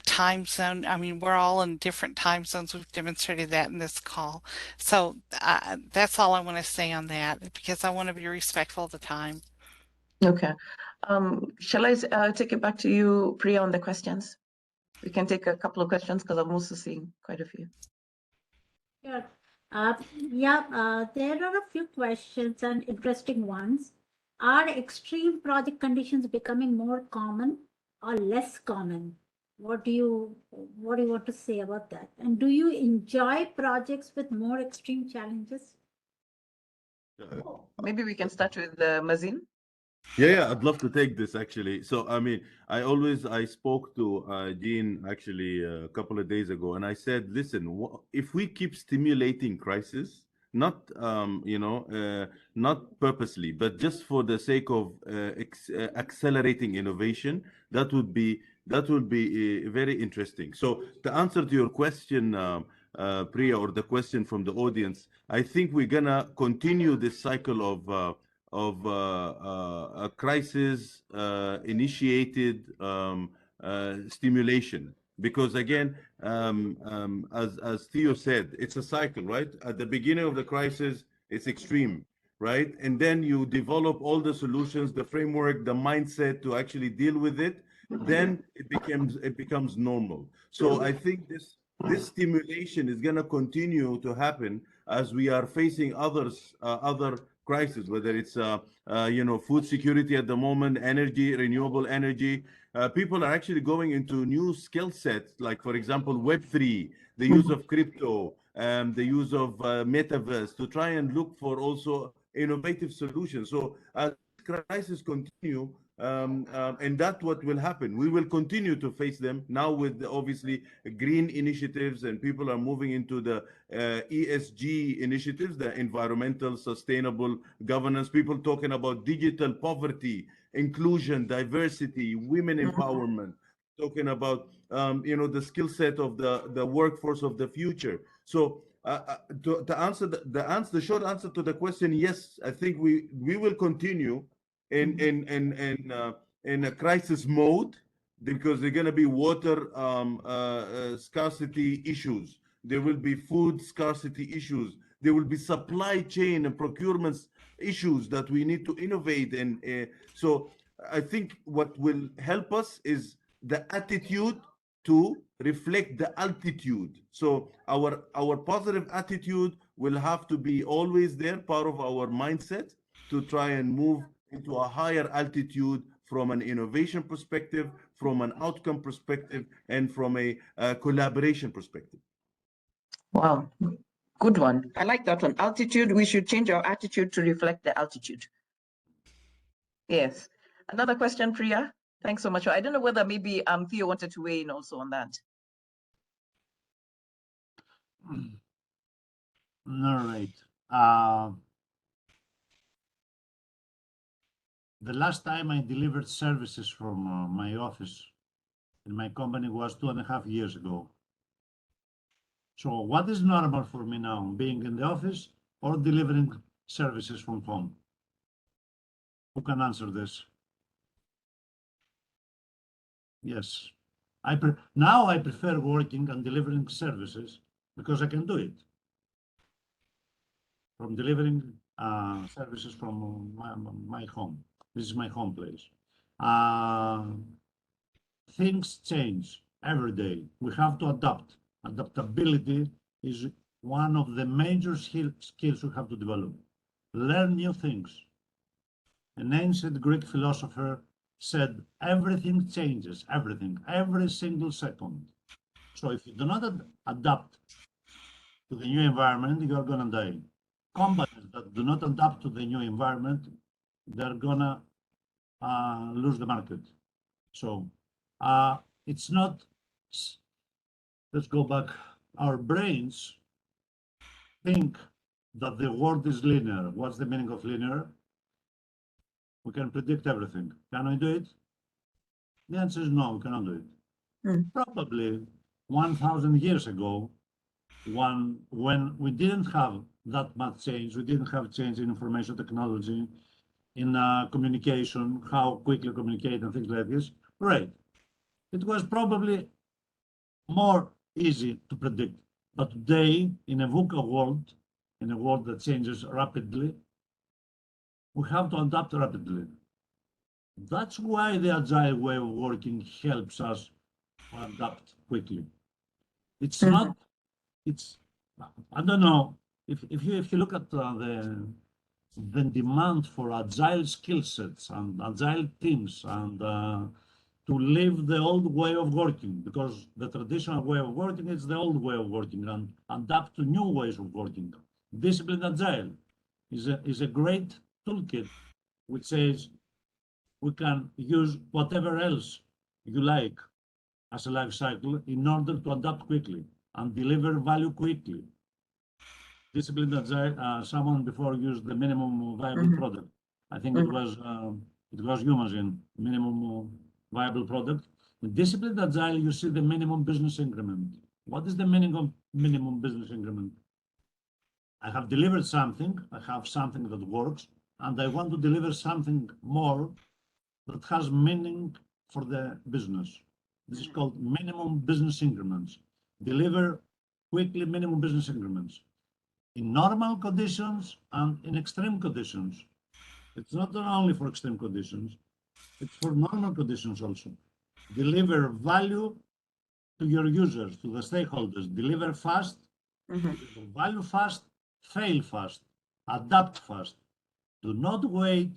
time zone. I mean, we're all in different time zones. We've demonstrated that in this call. So that's all I want to say on that, because I want to be respectful of the time. Okay. Shall I take it back to you, Priya, on the questions? We can take a couple of questions because I'm also seeing quite a few. Sure. There are a few questions and interesting ones. Are extreme project conditions becoming more common or less common? What do you want to say about that? And do you enjoy projects with more extreme challenges? Maybe we can start with Mazin. Yeah, I'd love to take this actually. So, I mean, I spoke to Jean actually a couple of days ago, and I said, listen, if we keep stimulating crisis, not not purposely, but just for the sake of accelerating innovation, that would be very interesting. So, to answer to your question, Priya, or the question from the audience, I think we're gonna continue this cycle of a crisis initiated stimulation, because again, as Theo said, it's a cycle, right? At the beginning of the crisis, it's extreme, right? And then you develop all the solutions, the framework, the mindset to actually deal with it. Then it becomes normal. So I think this stimulation is going to continue to happen as we are facing other crisis, whether it's food security at the moment, energy, renewable energy. People are actually going into new skill sets, like for example Web3, the use of crypto, the use of metaverse, to try and look for also innovative solutions. So as crises continue, and that's what will happen. We will continue to face them now with obviously green initiatives, and people are moving into the ESG initiatives, the environmental sustainable governance. People talking about digital poverty, inclusion, diversity, women empowerment, talking about the skill set of the workforce of the future. So to answer the short answer to the question, yes, I think we will continue in a crisis mode, because there are going to be water scarcity issues. There will be food scarcity issues. There will be supply chain and procurement issues that we need to innovate in. So I think what will help us is the attitude to reflect the altitude. So our positive attitude will have to be always there, part of our mindset, to try and move into a higher altitude from an innovation perspective, from an outcome perspective, and from a collaboration perspective. Wow, good one. I like that one. Altitude, we should change our attitude to reflect the altitude. Yes. Another question, Priya? Thanks so much. I don't know whether maybe Theo wanted to weigh in also on that. All right. The last time I delivered services from my office in my company was 2.5 years ago. So what is normal for me now, being in the office or delivering services from home? Who can answer this? Yes. Now I prefer working and delivering services because I can do it. From delivering services from my home. This is my home place. Things change every day. We have to adapt. Adaptability is one of the major skills we have to develop. Learn new things. An ancient Greek philosopher said everything changes, everything, every single second. So if you do not adapt to the new environment, you're going to die. Companies that do not adapt to the new environment, they're going to lose the market. So it's not, let's go back. Our brains think that the world is linear. What's the meaning of linear? We can predict everything. Can we do it? The answer is no, we cannot do it. Probably 1,000 years ago, when we didn't have that much change, we didn't have change in information technology, in communication, how quickly communicate and things like this, right? It was probably more easy to predict. But today, in a VUCA world, in a world that changes rapidly, we have to adapt rapidly. That's why the agile way of working helps us adapt quickly. It's not, it's, I don't know, if you look at the demand for agile skill sets and agile teams and to live the old way of working, because the traditional way of working is the old way of working, and adapt to new ways of working. Disciplined agile is a great toolkit which says we can use whatever else you like as a life cycle in order to adapt quickly and deliver value quickly. Disciplined agile, someone before used the minimum viable product. I think it was humans in minimum viable product. In disciplined agile, you see the minimum business increment. What is the minimum business increment? I have delivered something, I have something that works, and I want to deliver something more that has meaning for the business. This is called minimum business increments. Deliver quickly minimum business increments in normal conditions and in extreme conditions. It's not only for extreme conditions, it's for normal conditions also. Deliver value to your users, to the stakeholders. Deliver fast, deliver value fast, fail fast, adapt fast. Do not wait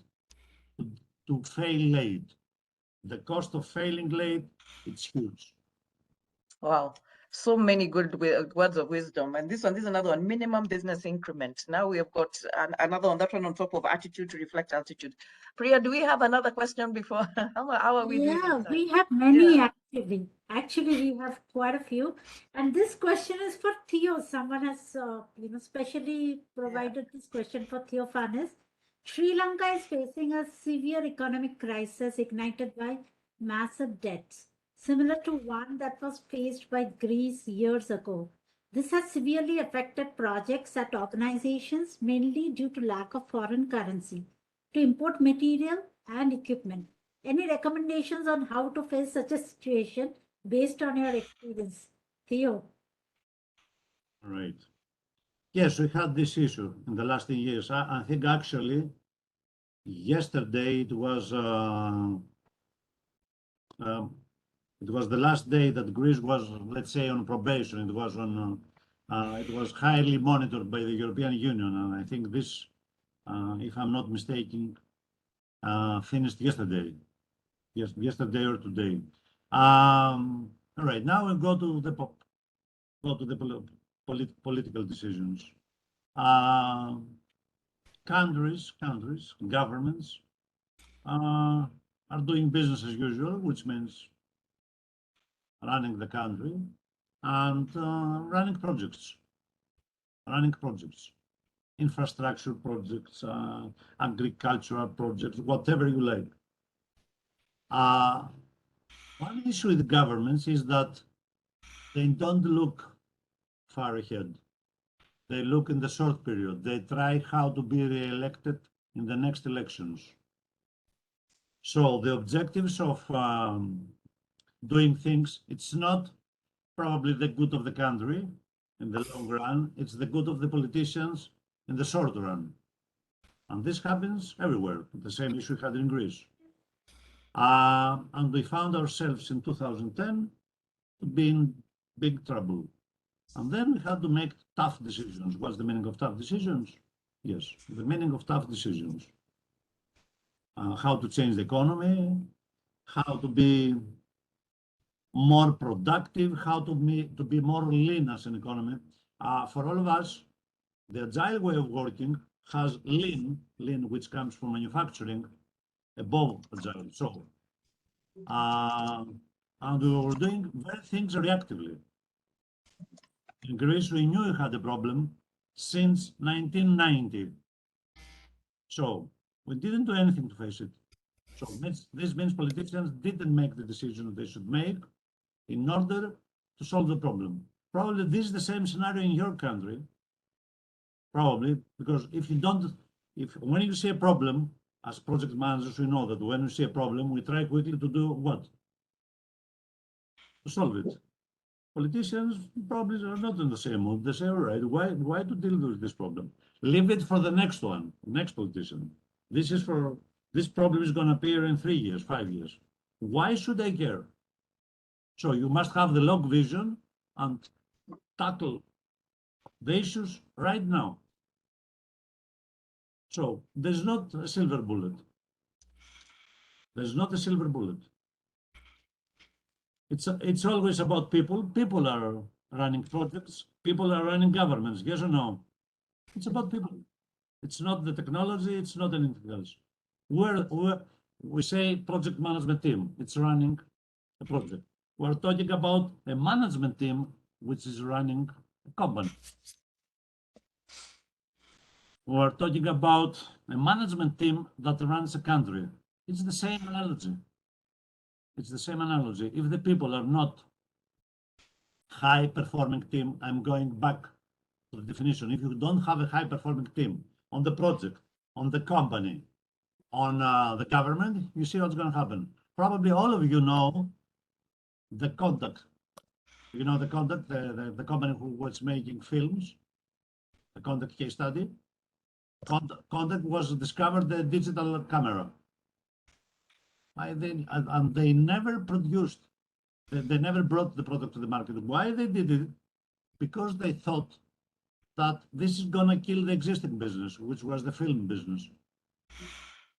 to fail late. The cost of failing late, it's huge. Wow, so many good words of wisdom. And this is another one, minimum business increment. Now we have got another one, that one on top of attitude to reflect altitude. Priya, do we have another question before? How are we doing? Yeah, we have many actually. Actually, we have quite a few. And this question is for Theo. Someone has, specially provided this question for Theophanes. Sri Lanka is facing a severe economic crisis ignited by massive debts, similar to one that was faced by Greece years ago. This has severely affected projects at organizations, mainly due to lack of foreign currency, to import material and equipment. Any recommendations on how to face such a situation based on your experience? Theo. Right. Yes, we had this issue in the last 10 years. I think actually yesterday it was the last day that Greece was, let's say, on probation. It was on it was highly monitored by the European Union, and I think this, if I'm not mistaken, finished yesterday. Yes, yesterday or today. All right, now we'll go to the political decisions. Countries, governments are doing business as usual, which means running the country and running projects, infrastructure projects, agricultural projects, whatever you like. One issue with governments is that they don't look far ahead. They look in the short period. They try how to be re-elected in the next elections. So the objectives of doing things, it's not probably the good of the country in the long run, it's the good of the politicians in the short run. And this happens everywhere, the same issue we had in Greece. And we found ourselves in 2010 to be in big trouble. And then we had to make tough decisions. What's the meaning of tough decisions? Yes, the meaning of tough decisions. How to change the economy, how to be more productive, how to be more lean as an economy. For all of us, the agile way of working has lean, which comes from manufacturing, above agile. So, and we were doing things reactively. In Greece, we knew we had a problem since 1990. So we didn't do anything to face it. So this means politicians didn't make the decision they should make in order to solve the problem. Probably this is the same scenario in your country. Probably, because when you see a problem, as project managers, we know that when we see a problem, we try quickly to do what? To solve it. Politicians probably are not in the same mood. They say, all right, why to deal with this problem? Leave it for the next one, next politician. This problem is going to appear in 3 years, 5 years. Why should I care? So you must have the long vision and tackle the issues right now. So there's not a silver bullet. There's not a silver bullet. It's always about people. People are running projects. People are running governments. Yes or no? It's about people. It's not the technology. It's not anything else. We say project management team. It's running a project. We're talking about a management team which is running a company. We're talking about a management team that runs a country. It's the same analogy. It's the same analogy. If the people are not high-performing team, I'm going back to the definition. If you don't have a high-performing team on the project, on the company, on the government, you see what's going to happen. Probably all of you know the Contact. You know the Contact, the company who was making films, the Contact case study. Contact was discovered the digital camera. And they never produced, they never brought the product to the market. Why they did it? Because they thought that this is going to kill the existing business, which was the film business.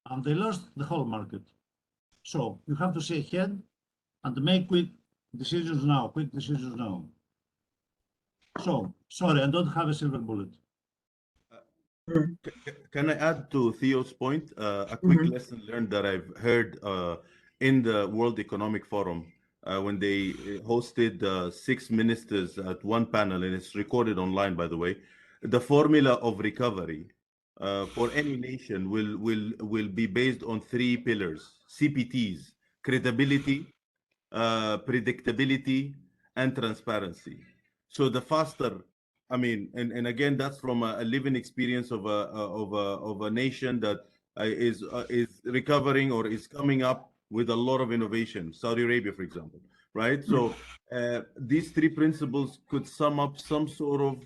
And they lost the whole market. So you have to see ahead and make quick decisions now, So, sorry, I don't have a silver bullet. Can I add to Theo's point a quick lesson learned that I've heard in the World Economic Forum when they hosted 6 ministers at one panel, and it's recorded online, by the way. The formula of recovery for any nation will be based on 3 pillars: CPTs, credibility, predictability, and transparency. So the faster, I mean, and again, that's from a living experience of a nation that is recovering or is coming up with a lot of innovation. Saudi Arabia, for example, right? So these 3 principles could sum up some sort of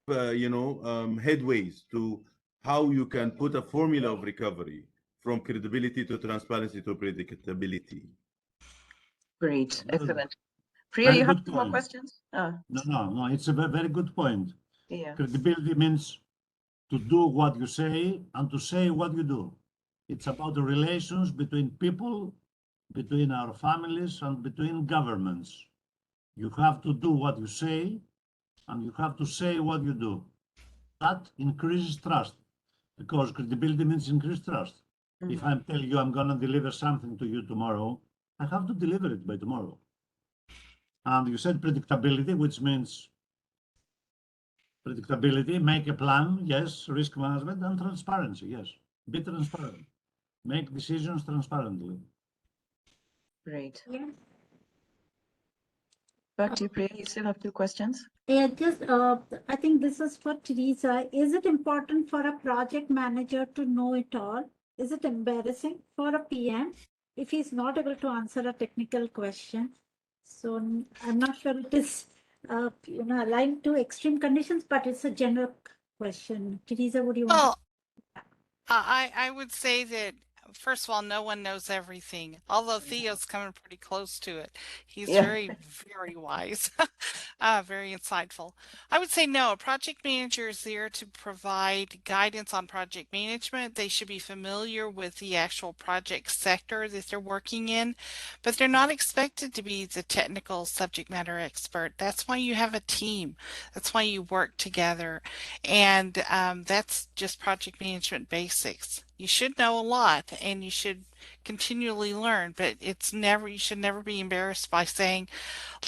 headways to how you can put a formula of recovery from credibility to transparency to predictability. Great, excellent. Priya, you have 2 more questions? No, it's a very good point. Yeah. Credibility means to do what you say and to say what you do. It's about the relations between people, between our families, and between governments. You have to do what you say, and you have to say what you do. That increases trust, because credibility means increased trust. If I'm telling you I'm going to deliver something to you tomorrow, I have to deliver it by tomorrow. And you said predictability, which means predictability, make a plan, yes, risk management, and transparency, yes. Be transparent. Make decisions transparently. Great. Yeah. Back to you, Priya. You still have 2 questions? Yeah, just I think this is for Teresa. Is it important for a project manager to know it all? Is it embarrassing for a PM if he's not able to answer a technical question? So I'm not sure it is aligned to extreme conditions, but it's a general question. Teresa, would you want? Well, I would say that first of all, no one knows everything, although Theo's coming pretty close to it. He's Yeah. very, very wise, very insightful. I would say no, a project manager is there to provide guidance on project management. They should be familiar with the actual project sector that they're working in, but they're not expected to be the technical subject matter expert. That's why you have a team. That's why you work together. And that's just project management basics. You should know a lot and you should continually learn, but you should never be embarrassed by saying,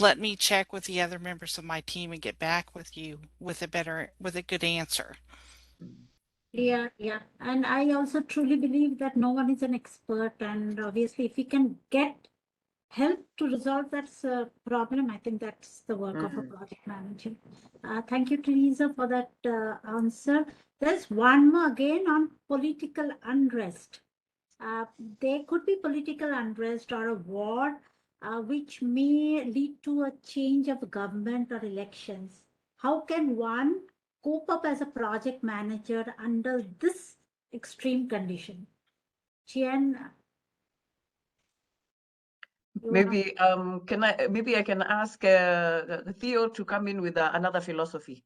let me check with the other members of my team and get back with you with a good answer. Yeah, yeah. And I also truly believe that no one is an expert. And obviously, if we can get help to resolve that problem, I think that's the work of a project manager. Thank you, Teresa, for that answer. There's one more again on political unrest. There could be political unrest or a war, which may lead to a change of government or elections. How can one cope up as a project manager under this extreme condition? Chien, Maybe maybe I can ask Theo to come in with another philosophy.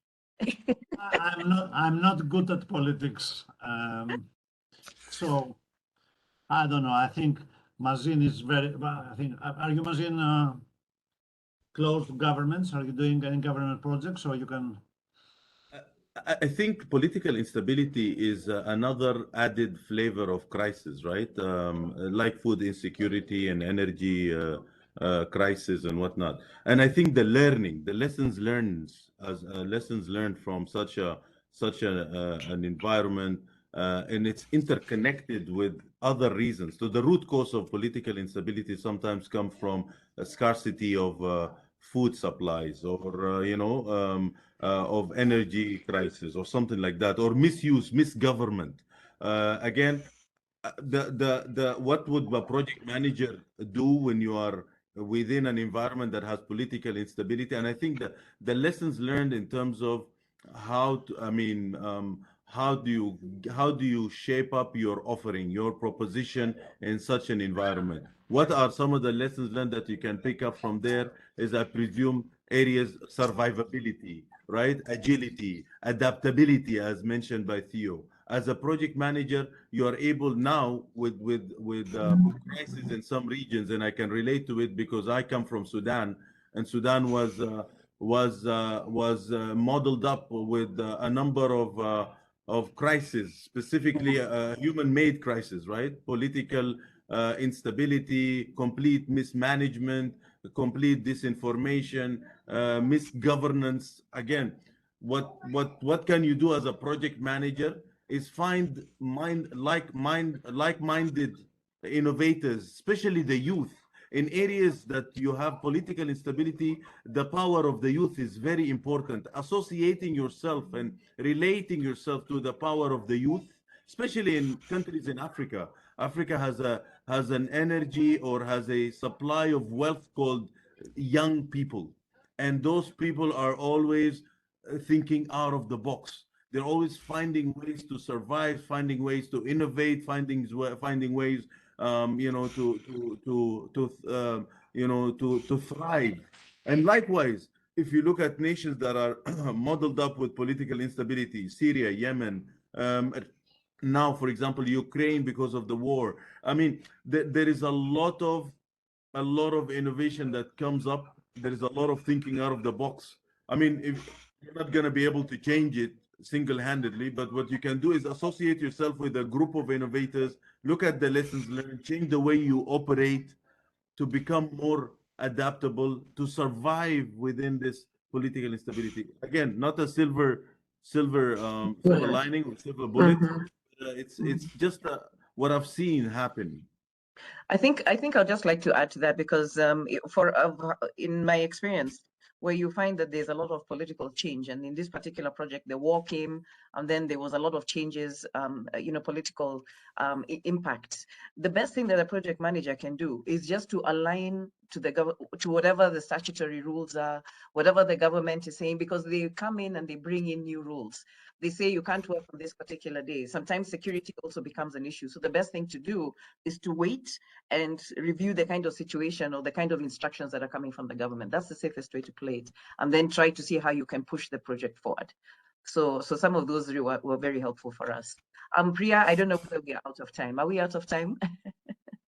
I'm not good at politics, so I don't know. I think Mazin is very. I think are you Mazin close to governments? Are you doing any government projects, or you can? I think political instability is another added flavor of crisis, right? Like food insecurity and energy crisis and whatnot. And I think the lessons learned from such an environment, and it's interconnected with other reasons. So the root cause of political instability sometimes come from a scarcity of food supplies, or of energy crisis or something like that, or misgovernment. Again, what would a project manager do when you are within an environment that has political instability? And I think that the lessons learned in terms of how to, how do you shape up your offering, your proposition in such an environment? What are some of the lessons learned that you can pick up from there? Is, I presume, areas survivability, right? Agility, adaptability, as mentioned by Theo. As a project manager, you are able now with crisis in some regions, and I can relate to it because I come from Sudan, and Sudan was modeled up with a number of crises, specifically human-made crisis, right? Political instability, complete mismanagement, complete disinformation, misgovernance. Again, what can you do as a project manager is find like-minded innovators, especially the youth. In areas that you have political instability, the power of the youth is very important. Associating yourself and relating yourself to the power of the youth, especially in countries in Africa. Africa has an energy, or has a supply of wealth called young people. And those people are always thinking out of the box. They're always finding ways to survive, finding ways to innovate, finding ways, to thrive. And likewise, if you look at nations that are modeled up with political instability, Syria, Yemen, now, for example, Ukraine, because of the war. I mean, there is a lot of innovation that comes up. There is a lot of thinking out of the box. I mean, if you're not going to be able to change it single-handedly, but what you can do is associate yourself with a group of innovators, look at the lessons learned, change the way you operate to become more adaptable, to survive within this political instability. Again, not a silver lining or silver bullet. It's just what I've seen happen. I think I'd just like to add to that, because in my experience, where you find that there's a lot of political change, and in this particular project, the war came, and then there was a lot of changes, political impact. The best thing that a project manager can do is just to align to whatever the statutory rules are, whatever the government is saying, because they come in and they bring in new rules. They say you can't work on this particular day. Sometimes security also becomes an issue. So the best thing to do is to wait and review the kind of situation or the kind of instructions that are coming from the government. That's the safest way to play it, and then try to see how you can push the project forward. So some of those were very helpful for us. Priya, I don't know whether we are out of time. Are we out of time?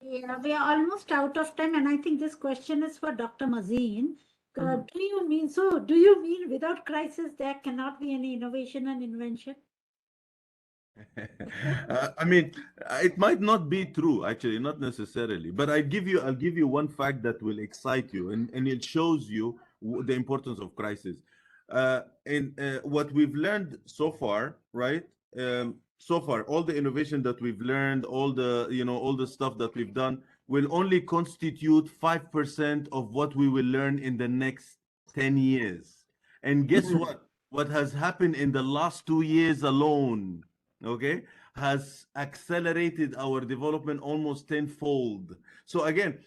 Yeah, we are almost out of time, and I think this question is for Dr. Mazin. Do you mean without crisis there cannot be any innovation and invention? I mean, it might not be true, actually, not necessarily. But I'll give you one fact that will excite you, and it shows you the importance of crisis. What we've learned so far, right? So far, all the innovation that we've learned, all the stuff that we've done, will only constitute 5% of what we will learn in the next 10 years. And guess what? What has happened in the last 2 years alone, okay, has accelerated our development almost tenfold. So again,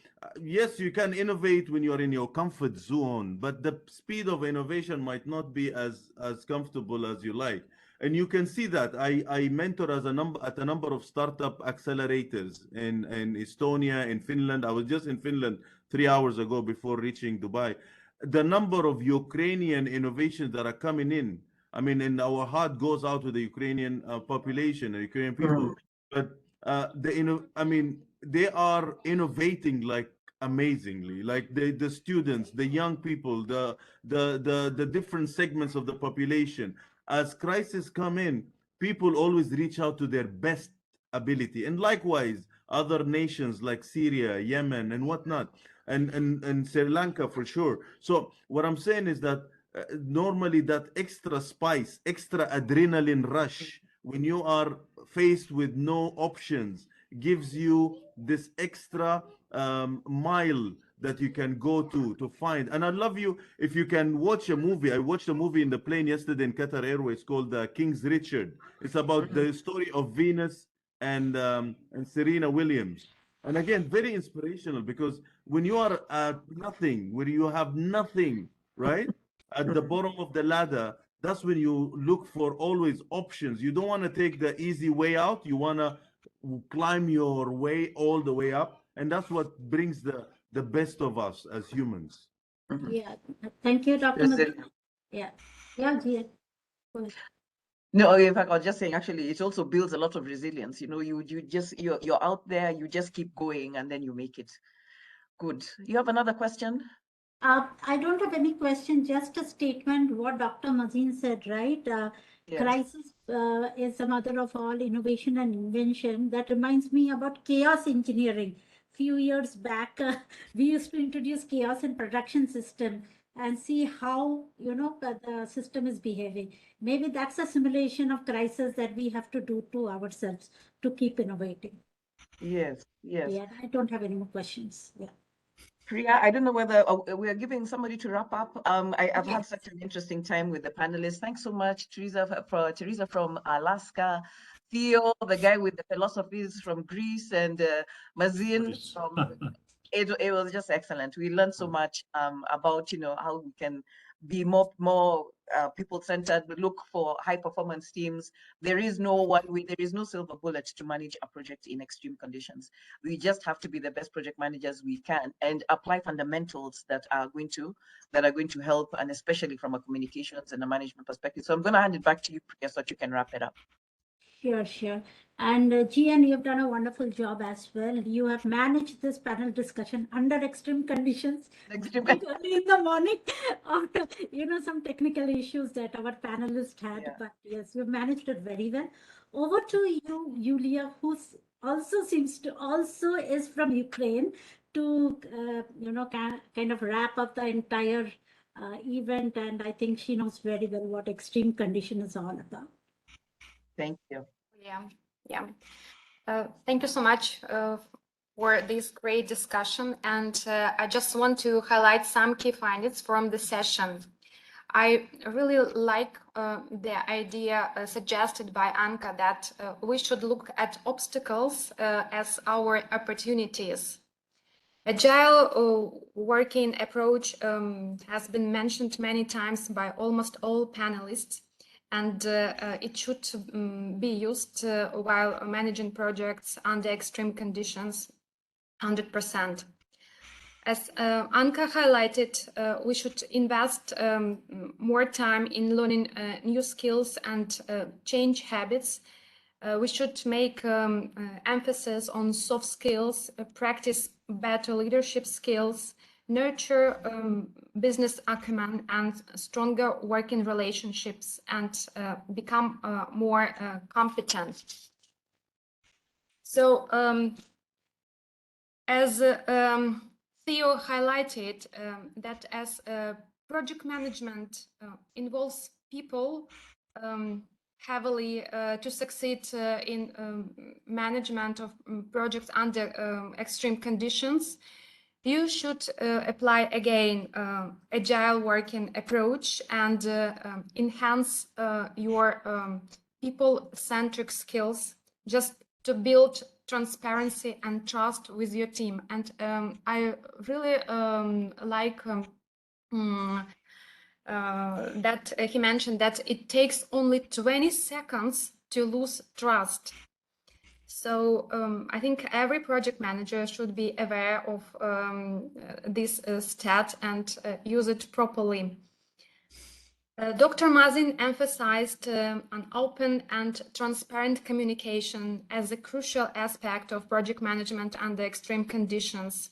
yes, you can innovate when you're in your comfort zone, but the speed of innovation might not be as comfortable as you like. And you can see that I mentor at a number of startup accelerators in Estonia, in Finland. I was just in Finland 3 hours ago before reaching Dubai. The number of Ukrainian innovations that are coming in, I mean, and our heart goes out to the Ukrainian population, the Ukrainian people. But they are innovating like amazingly, like the students, the young people, the different segments of the population. As crises come in, people always reach out to their best ability, and likewise other nations like Syria, Yemen, and whatnot, and Sri Lanka for sure. So what I'm saying is that normally that extra spice, extra adrenaline rush when you are faced with no options gives you this extra mile that you can go to find. And I love you if you can watch a movie. I watched a movie in the plane yesterday in Qatar Airways called King's Richard. It's about the story of Venus and Serena Williams. And again, very inspirational, because when you are at nothing, where you have nothing, right, at the bottom of the ladder, that's when you look for always options. You don't want to take the easy way out. You want to climb your way all the way up. And that's what brings the best of us as humans. Yeah, thank you, Dr. Mazin. Yeah, Gia. Go ahead. No, in fact, I was just saying, actually, it also builds a lot of resilience. You know, you're out there, you just keep going, and then you make it. Good. You have another question? I don't have any question, just a statement what Dr. Mazin said, right? Yes. Crisis is the mother of all innovation and invention. That reminds me about chaos engineering. Few years back, we used to introduce chaos in production system and see how, the system is behaving. Maybe that's a simulation of crisis that we have to do to ourselves to keep innovating. Yes, yes. Yeah, I don't have any more questions. Yeah. Priya, I don't know whether we are giving somebody to wrap up. I've had such an interesting time with the panelists. Thanks so much, Teresa from Alaska, Theo, the guy with the philosophies from Greece, and Mazin from. It was just excellent. We learned so much about how we can be more people-centered. We look for high-performance teams. There is no one way. There is no silver bullet to manage a project in extreme conditions. We just have to be the best project managers we can and apply fundamentals that are going to help, and especially from a communications and a management perspective. So I'm going to hand it back to you, Priya, so that you can wrap it up. Sure. And Gian, you have done a wonderful job as well. You have managed this panel discussion under extreme conditions. Early in the morning, after some technical issues that our panelists had, but yes, you've managed it very well. Over to you, Yulia, who also is from Ukraine, to kind of wrap up the entire event, and I think she knows very well what extreme condition is all about. Thank you. Yeah. Thank you so much for this great discussion. And I just want to highlight some key findings from the session. I really like the idea suggested by Anka that we should look at obstacles as our opportunities. Agile working approach has been mentioned many times by almost all panelists, and it should be used while managing projects under extreme conditions 100%. As Anka highlighted, we should invest more time in learning new skills and change habits. We should make emphasis on soft skills, practice better leadership skills, nurture business acumen and stronger working relationships, and become more competent. So as Theo highlighted, that as project management involves people heavily to succeed in management of projects under extreme conditions, you should apply again agile working approach and enhance your people-centric skills just to build transparency and trust with your team. And I really like that he mentioned that it takes only 20 seconds to lose trust. So I think every project manager should be aware of this stat and use it properly. Dr. Mazin emphasized an open and transparent communication as a crucial aspect of project management under extreme conditions.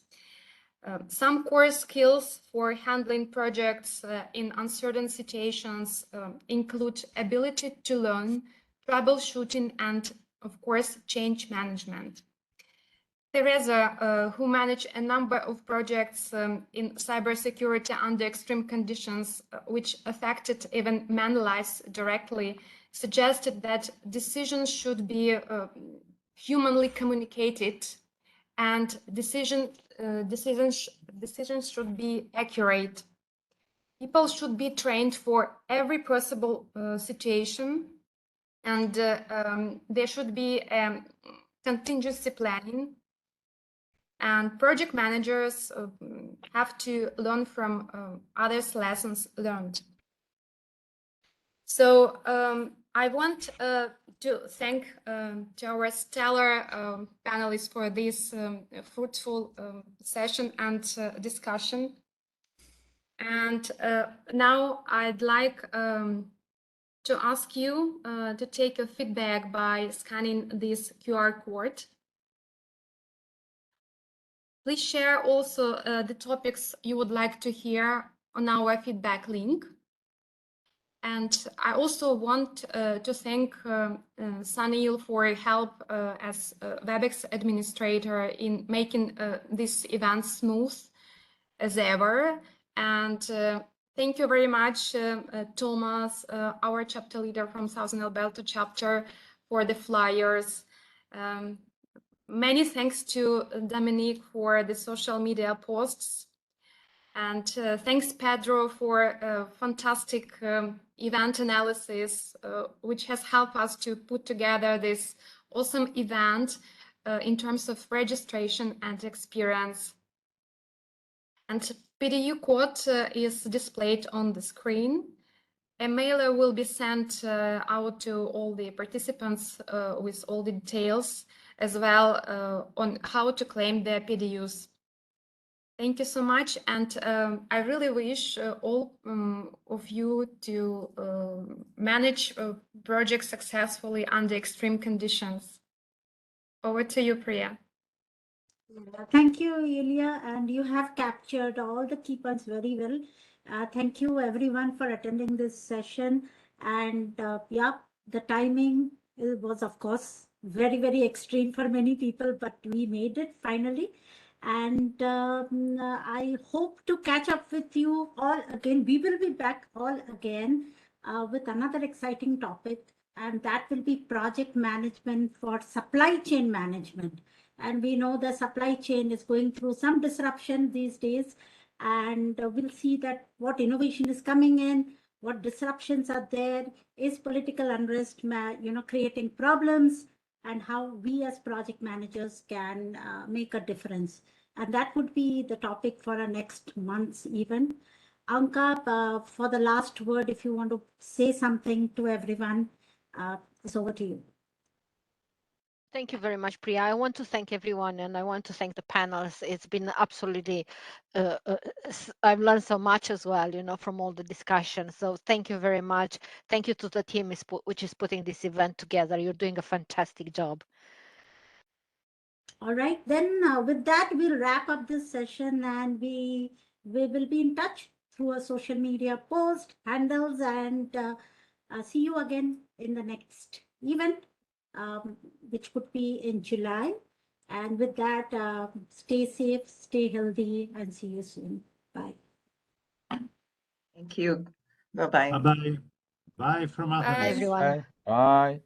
Some core skills for handling projects in uncertain situations include ability to learn, troubleshooting, and, of course, change management. Teresa, who managed a number of projects in cybersecurity under extreme conditions, which affected even men's lives directly, suggested that decisions should be humanly communicated and decisions should be accurate. People should be trained for every possible situation, and there should be contingency planning. And project managers have to learn from others' lessons learned. So I want to thank to our stellar panelists for this fruitful session and discussion. And now I'd like to ask you to take a feedback by scanning this QR code. Please share also the topics you would like to hear on our feedback link. And I also want to thank Sanil for help as WebEx administrator in making this event smooth as ever. And thank you very much, Thomas, our chapter leader from Southern Alberta chapter, for the flyers. Many thanks to Dominique for the social media posts. And thanks, Pedro, for fantastic event analysis, which has helped us to put together this awesome event in terms of registration and experience. And PDU code is displayed on the screen. A mailer will be sent out to all the participants with all the details, as well on how to claim their PDUs. Thank you so much, and I really wish all of you to manage projects successfully under extreme conditions. Over to you, Priya. Thank you, Ilya, and you have captured all the key points very well. Thank you, everyone, for attending this session. And yeah, the timing was, of course, very, very extreme for many people, but we made it finally. And I hope to catch up with you all again. We will be back all again with another exciting topic, and that will be project management for supply chain management. And we know the supply chain is going through some disruption these days, and we'll see that what innovation is coming in, what disruptions are there, is political unrest, creating problems, and how we as project managers can make a difference. And that would be the topic for our next month's event. Anka, for the last word, if you want to say something to everyone, it's over to you. Thank you very much, Priya. I want to thank everyone and I want to thank the panels. It's been absolutely, I've learned so much as well, from all the discussion. So thank you very much. Thank you to the team which is putting this event together. You're doing a fantastic job. All right, then with that, we'll wrap up this session and we will be in touch through a social media post, handles, and see you again in the next event, which could be in July. And with that, stay safe, stay healthy, and see you soon. Bye. Thank you. Bye-bye. Bye-bye. Bye from Bye. Athens. Everyone. Bye.